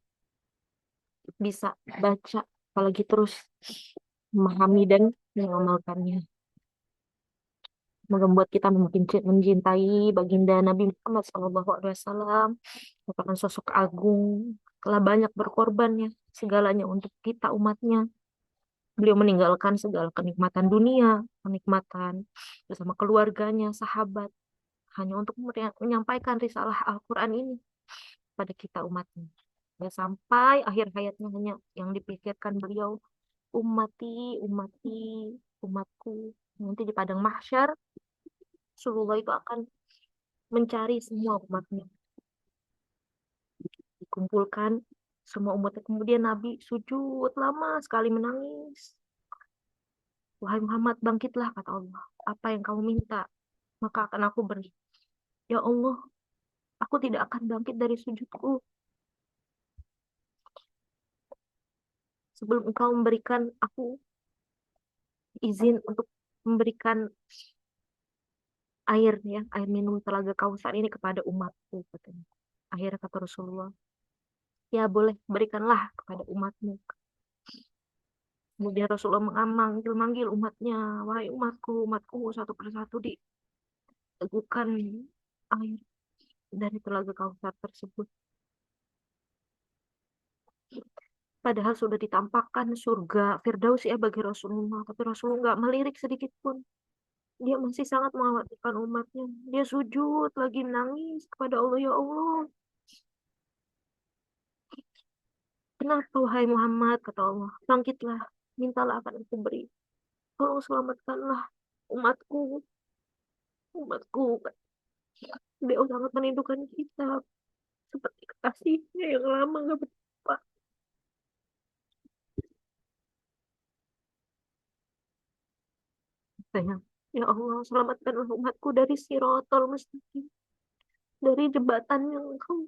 bisa baca, apalagi terus memahami dan mengamalkannya. Semoga membuat kita makin mencintai baginda Nabi Muhammad SAW, merupakan sosok agung, telah banyak berkorbannya segalanya untuk kita umatnya. Beliau meninggalkan segala kenikmatan dunia, kenikmatan bersama keluarganya, sahabat, hanya untuk menyampaikan risalah Al-Quran ini pada kita umatnya. Dan sampai akhir hayatnya hanya yang dipikirkan beliau, umati, umati, umatku. Nanti di padang mahsyar, Rasulullah itu akan mencari semua umatnya, dikumpulkan semua umatnya. Kemudian Nabi sujud lama sekali menangis. Wahai Muhammad, bangkitlah, kata Allah. Apa yang kamu minta, maka akan aku beri. Ya Allah, aku tidak akan bangkit dari sujudku sebelum engkau memberikan aku izin untuk memberikan air, ya, air minum telaga Kausar ini kepada umatku, katanya. Akhirnya kata Rasulullah, ya boleh, berikanlah kepada umatmu. Kemudian Rasulullah manggil umatnya, wahai umatku, umatku, satu persatu diteguhkan air dari telaga Kausar tersebut. Padahal sudah ditampakkan surga Firdaus ya bagi Rasulullah, tapi Rasulullah nggak melirik sedikit pun. Dia masih sangat mengkhawatirkan umatnya. Dia sujud lagi nangis kepada Allah, ya Allah. Kenapa wahai Muhammad, kata Allah, bangkitlah, mintalah akan aku beri. Tolong selamatkanlah umatku, umatku. Beliau sangat merindukan kita seperti kekasihnya yang lama gak berjumpa. Sayang, ya Allah, selamatkanlah umatku dari Sirotol Mustaqim, dari jembatan yang engkau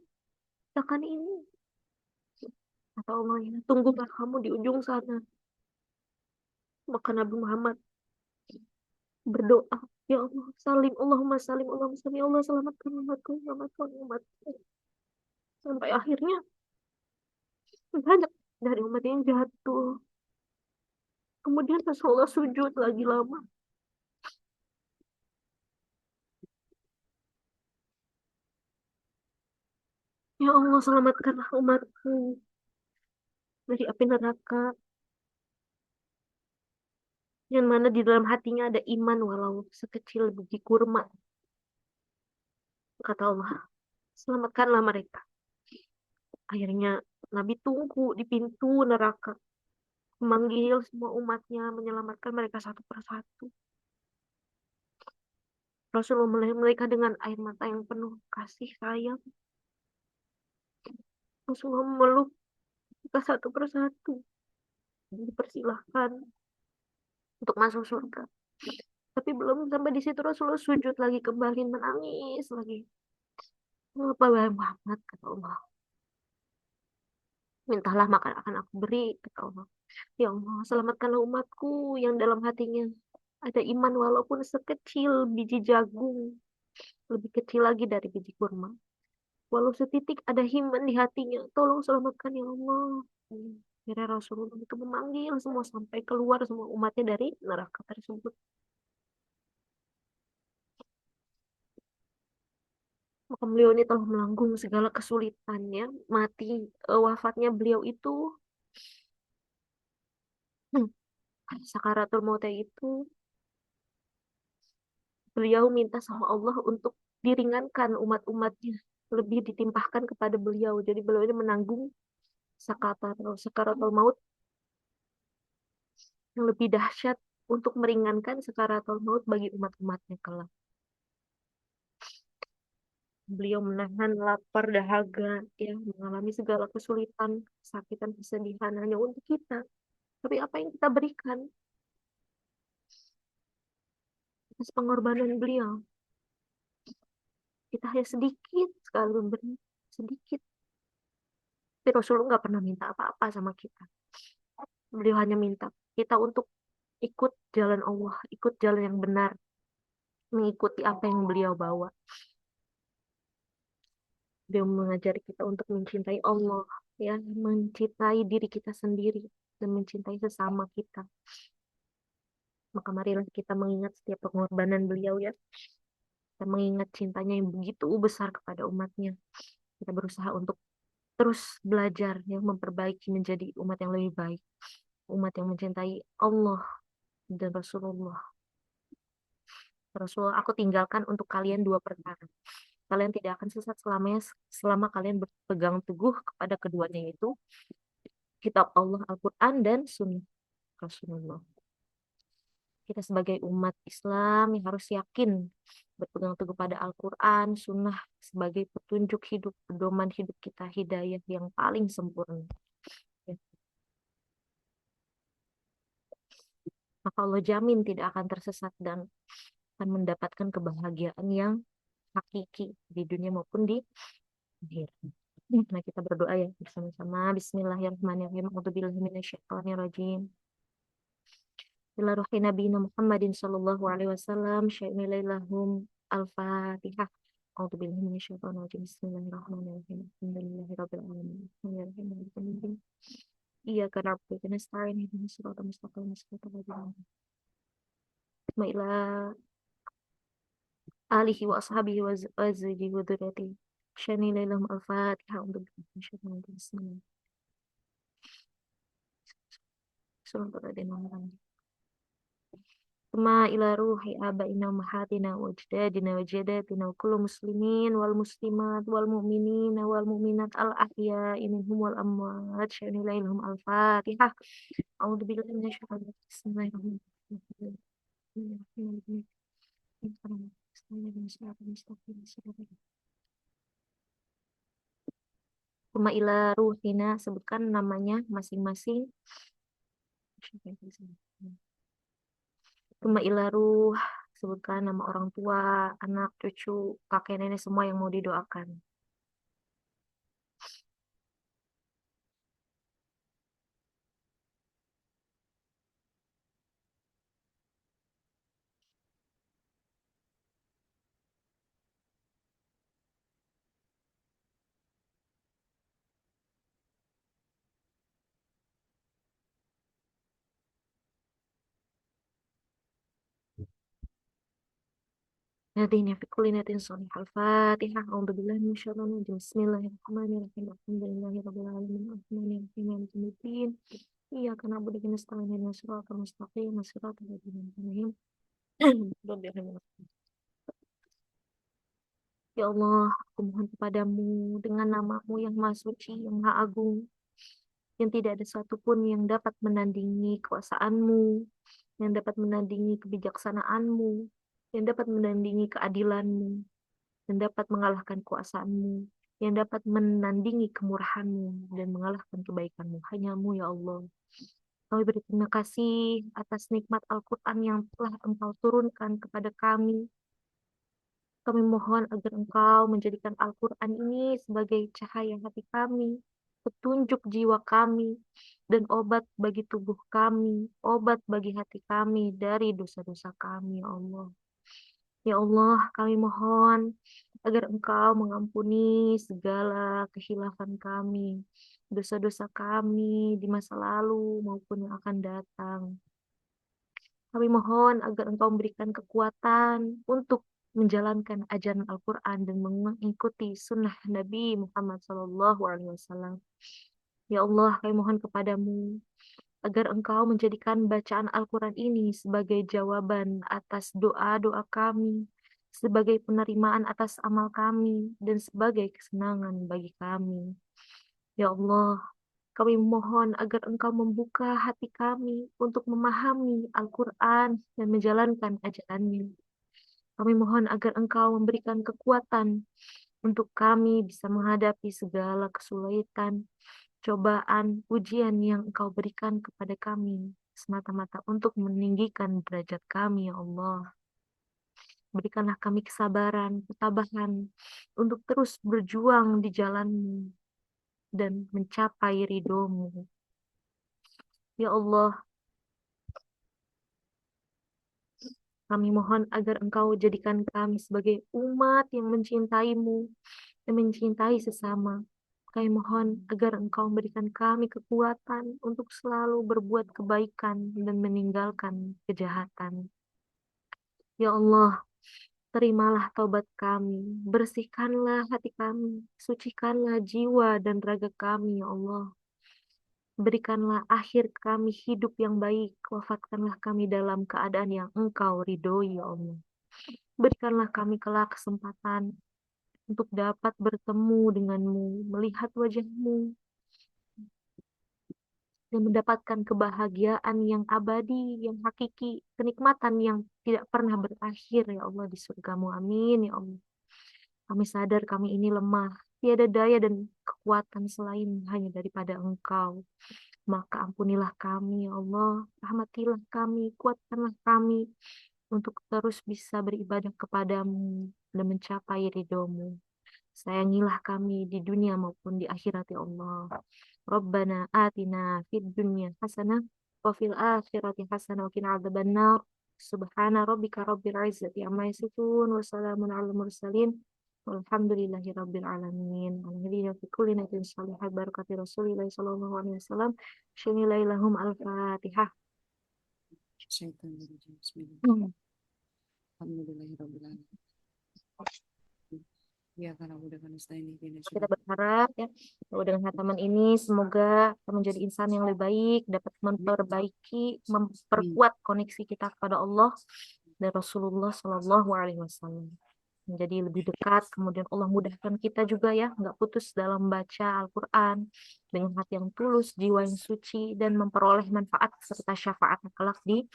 ciptakan ini. Kata Allah, ya, tunggulah kamu di ujung sana. Maka Nabi Muhammad berdoa, ya Allah, salim, Allahumma salim, Allahumma salim, ya Allah, selamatkan umatku, selamatkan umatku. Sampai akhirnya banyak dari umat yang jatuh. Kemudian Rasulullah sujud lagi lama. Ya Allah, selamatkanlah umatku dari api neraka, yang mana di dalam hatinya ada iman walau sekecil biji kurma. Kata Allah, selamatkanlah mereka. Akhirnya Nabi tunggu di pintu neraka, memanggil semua umatnya, menyelamatkan mereka satu persatu. Rasulullah melihat mereka dengan air mata yang penuh kasih sayang. Rasulullah memeluk mereka satu persatu, dipersilahkan untuk masuk surga. Tapi belum sampai di situ Rasulullah sujud lagi kembali menangis lagi. Apa wahai Muhammad, kata Allah. Mintalah maka akan aku beri, kata Allah. Ya Allah, selamatkanlah umatku yang dalam hatinya ada iman walaupun sekecil biji jagung, lebih kecil lagi dari biji kurma. Walau setitik ada iman di hatinya, tolong selamatkan ya Allah. Akhirnya Rasulullah itu memanggil semua sampai keluar semua umatnya dari neraka tersebut. Maka beliau ini telah menanggung segala kesulitannya. Wafatnya beliau itu, hmm, sakaratul maut itu, beliau minta sama Allah untuk diringankan umat-umatnya. Lebih ditimpahkan kepada beliau. Jadi beliau ini menanggung sakaratul maut yang lebih dahsyat untuk meringankan sakaratul maut bagi umat-umatnya kelak. Beliau menahan lapar, dahaga, ya, mengalami segala kesulitan, kesakitan, kesedihan hanya untuk kita. Tapi apa yang kita berikan atas pengorbanan beliau? Kita hanya sedikit sekali memberi, sedikit. Tapi Rasulullah nggak pernah minta apa-apa sama kita. Beliau hanya minta kita untuk ikut jalan Allah, ikut jalan yang benar, mengikuti apa yang beliau bawa. Beliau mengajari kita untuk mencintai Allah, ya, mencintai diri kita sendiri dan mencintai sesama kita. Maka marilah kita mengingat setiap pengorbanan beliau, ya. Kita mengingat cintanya yang begitu besar kepada umatnya. Kita berusaha untuk terus belajar, ya, memperbaiki menjadi umat yang lebih baik. Umat yang mencintai Allah dan Rasulullah. Rasul, aku tinggalkan untuk kalian dua perkara. Kalian tidak akan sesat selama kalian berpegang teguh kepada keduanya, yaitu kitab Allah Al-Quran dan Sunnah Rasulullah. Kita sebagai umat Islam yang harus yakin berpegang teguh pada Al-Quran, Sunnah sebagai petunjuk hidup, pedoman hidup kita, hidayah yang paling sempurna. Ya. Maka Allah jamin tidak akan tersesat dan akan mendapatkan kebahagiaan yang hakiki di dunia maupun di akhir. Nah, kita berdoa ya bersama-sama. Bismillahirrahmanirrahim. A'udzubillahi minasyaitonirrajim. Ila ruhi nabiyina Muhammadin sallallahu alaihi wasallam. Syaimilailahum al-Fatihah. A'udzubillahi minasyaitonirrajim. Bismillahirrahmanirrahim. Alhamdulillahirabbil alamin. Arrahmanirrahim. Maliki yaumiddin. Iyyaka na'budu wa nasta'in. Ihdinas siratal mustaqim. Siratal ladzina an'amta 'alaihim ila alihi wa ashabihi wa azwajihi wa dzurriyyatihi. Syaimilailahum al-Fatihah. A'udzubillahi minasyaitonir rajim. Bismillahirrahmanirrahim. Kama ila ruhi abaina mahatina wa ajdadina wa jadatina wa kullu muslimin wal muslimat wal mu'minin wal mu'minat al ahya'i minhum wal amwat syai'un ilaihim al fatihah. A'udzu billahi minasyaitonir rajim. Bismillahirrahmanirrahim. Kama ila ruhina, sebutkan namanya masing-masing. Kama ila ruh, sebutkan nama orang tua, anak, cucu, kakek, nenek, semua yang mau didoakan. Nadine fi kulli natin sholih al-Fatihah. A'udzu billahi minasyaitonir rajim. Bismillahirrahmanirrahim. Alhamdulillahirabbil alamin. Arrahmanirrahim. Maliki yaumiddin. Iyyaka na'budu wa nasta'in. Ihdinas siratal mustaqim. Siratal ladzina an'amta 'alaihim. Ya Allah, aku mohon kepadamu dengan namamu yang Maha Suci, yang Maha Agung, yang tidak ada satupun yang dapat menandingi kekuasaanmu, yang dapat menandingi kebijaksanaanmu, yang dapat menandingi keadilanmu, yang dapat mengalahkan kuasaanmu, yang dapat menandingi kemurahanmu dan mengalahkan kebaikanmu. Hanyamu ya Allah. Kami berterima kasih atas nikmat Al-Quran yang telah Engkau turunkan kepada kami. Kami mohon agar Engkau menjadikan Al-Quran ini sebagai cahaya hati kami, petunjuk jiwa kami, dan obat bagi tubuh kami, obat bagi hati kami dari dosa-dosa kami, ya Allah. Ya Allah, kami mohon agar Engkau mengampuni segala kehilafan kami, dosa-dosa kami di masa lalu maupun yang akan datang. Kami mohon agar Engkau memberikan kekuatan untuk menjalankan ajaran Al-Quran dan mengikuti sunnah Nabi Muhammad SAW. Ya Allah, kami mohon kepadamu agar Engkau menjadikan bacaan Al-Quran ini sebagai jawaban atas doa-doa kami, sebagai penerimaan atas amal kami, dan sebagai kesenangan bagi kami. Ya Allah, kami mohon agar Engkau membuka hati kami untuk memahami Al-Quran dan menjalankan ajarannya. Kami mohon agar Engkau memberikan kekuatan untuk kami bisa menghadapi segala kesulitan, cobaan, ujian yang Engkau berikan kepada kami, semata-mata untuk meninggikan derajat kami, ya Allah. Berikanlah kami kesabaran, ketabahan, untuk terus berjuang di jalan-Mu dan mencapai ridho-Mu. Ya Allah, kami mohon agar Engkau jadikan kami sebagai umat yang mencintai-Mu dan mencintai sesama. Kami mohon agar Engkau memberikan kami kekuatan untuk selalu berbuat kebaikan dan meninggalkan kejahatan. Ya Allah, terimalah taubat kami, bersihkanlah hati kami, sucikanlah jiwa dan raga kami, ya Allah. Berikanlah akhir kami hidup yang baik, wafatkanlah kami dalam keadaan yang Engkau ridhoi, ya Allah. Berikanlah kami kelak kesempatan untuk dapat bertemu denganmu, melihat wajahmu, dan mendapatkan kebahagiaan yang abadi, yang hakiki, kenikmatan yang tidak pernah berakhir, ya Allah, di surgamu. Amin, ya Allah. Kami sadar kami ini lemah, tiada daya dan kekuatan selain hanya daripada Engkau. Maka ampunilah kami, ya Allah. Rahmatilah kami, kuatkanlah kami untuk terus bisa beribadah kepadamu dan mencapai ridhomu. Sayangilah kami di dunia maupun di akhirat, ya Allah. Rabbana atina fid dunya hasanah wa fil akhirati hasanah wa qina adzabannar. Subhana rabbika rabbil izzati amma yasifun wa salamun alal mursalin. Walhamdulillahi rabbil alamin. Alhamdulillah fi kulli ni'matin salihah barakati Rasulillah sallallahu alaihi wasallam. Syamilailahum al-Fatihah. Syaitanirrajim. Bismillah. Hmm. Alhamdulillahirrahmanirrahim. Ya karena udah kan ini Kita berharap ya bahwa dengan hataman ini semoga kita menjadi insan yang lebih baik, dapat memperbaiki, memperkuat koneksi kita kepada Allah dan Rasulullah Shallallahu Alaihi Wasallam. Menjadi lebih dekat, kemudian Allah mudahkan kita juga ya, nggak putus dalam baca Al-Quran dengan hati yang tulus, jiwa yang suci, dan memperoleh manfaat serta syafaat kelak di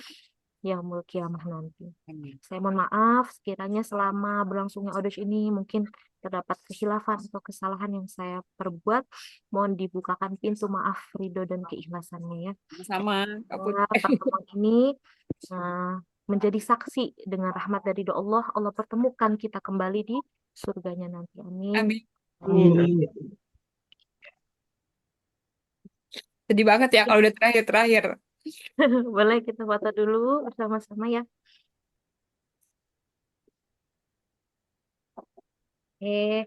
yaumul kiamah nanti. Amin. Saya mohon maaf sekiranya selama berlangsungnya audiens ini mungkin terdapat kehilafan atau kesalahan yang saya perbuat. Mohon dibukakan pintu maaf, ridho dan keikhlasannya ya. Sama Semoga pertemuan ini menjadi saksi dengan rahmat dari doa Allah. Allah pertemukan kita kembali di surganya nanti. Amin. Amin. Sedih banget ya kalau udah terakhir. Boleh kita foto dulu bersama-sama ya. Oke.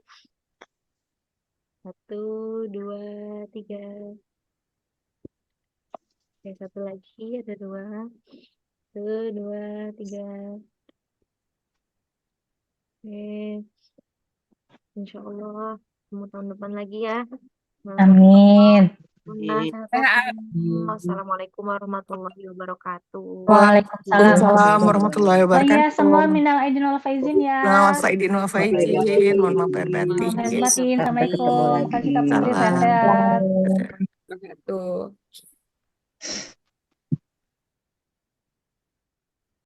1, 2, 3. Oke, satu lagi ada 2. 1, 2, 3. Oke. Insya Allah ketemu tahun depan lagi ya. Amin. Assalamualaikum warahmatullahi wabarakatuh. Waalaikumsalam. Waalaikumsalam warahmatullahi Oh wabarakatuh. iya, semua minal aidin wal faizin ya. Wal faizin wal faizin, mohon maaf lahir batin. Lahir batin. Assalamualaikum. Kasih kapan Salam. sehat-sehat. Wabarakatuh.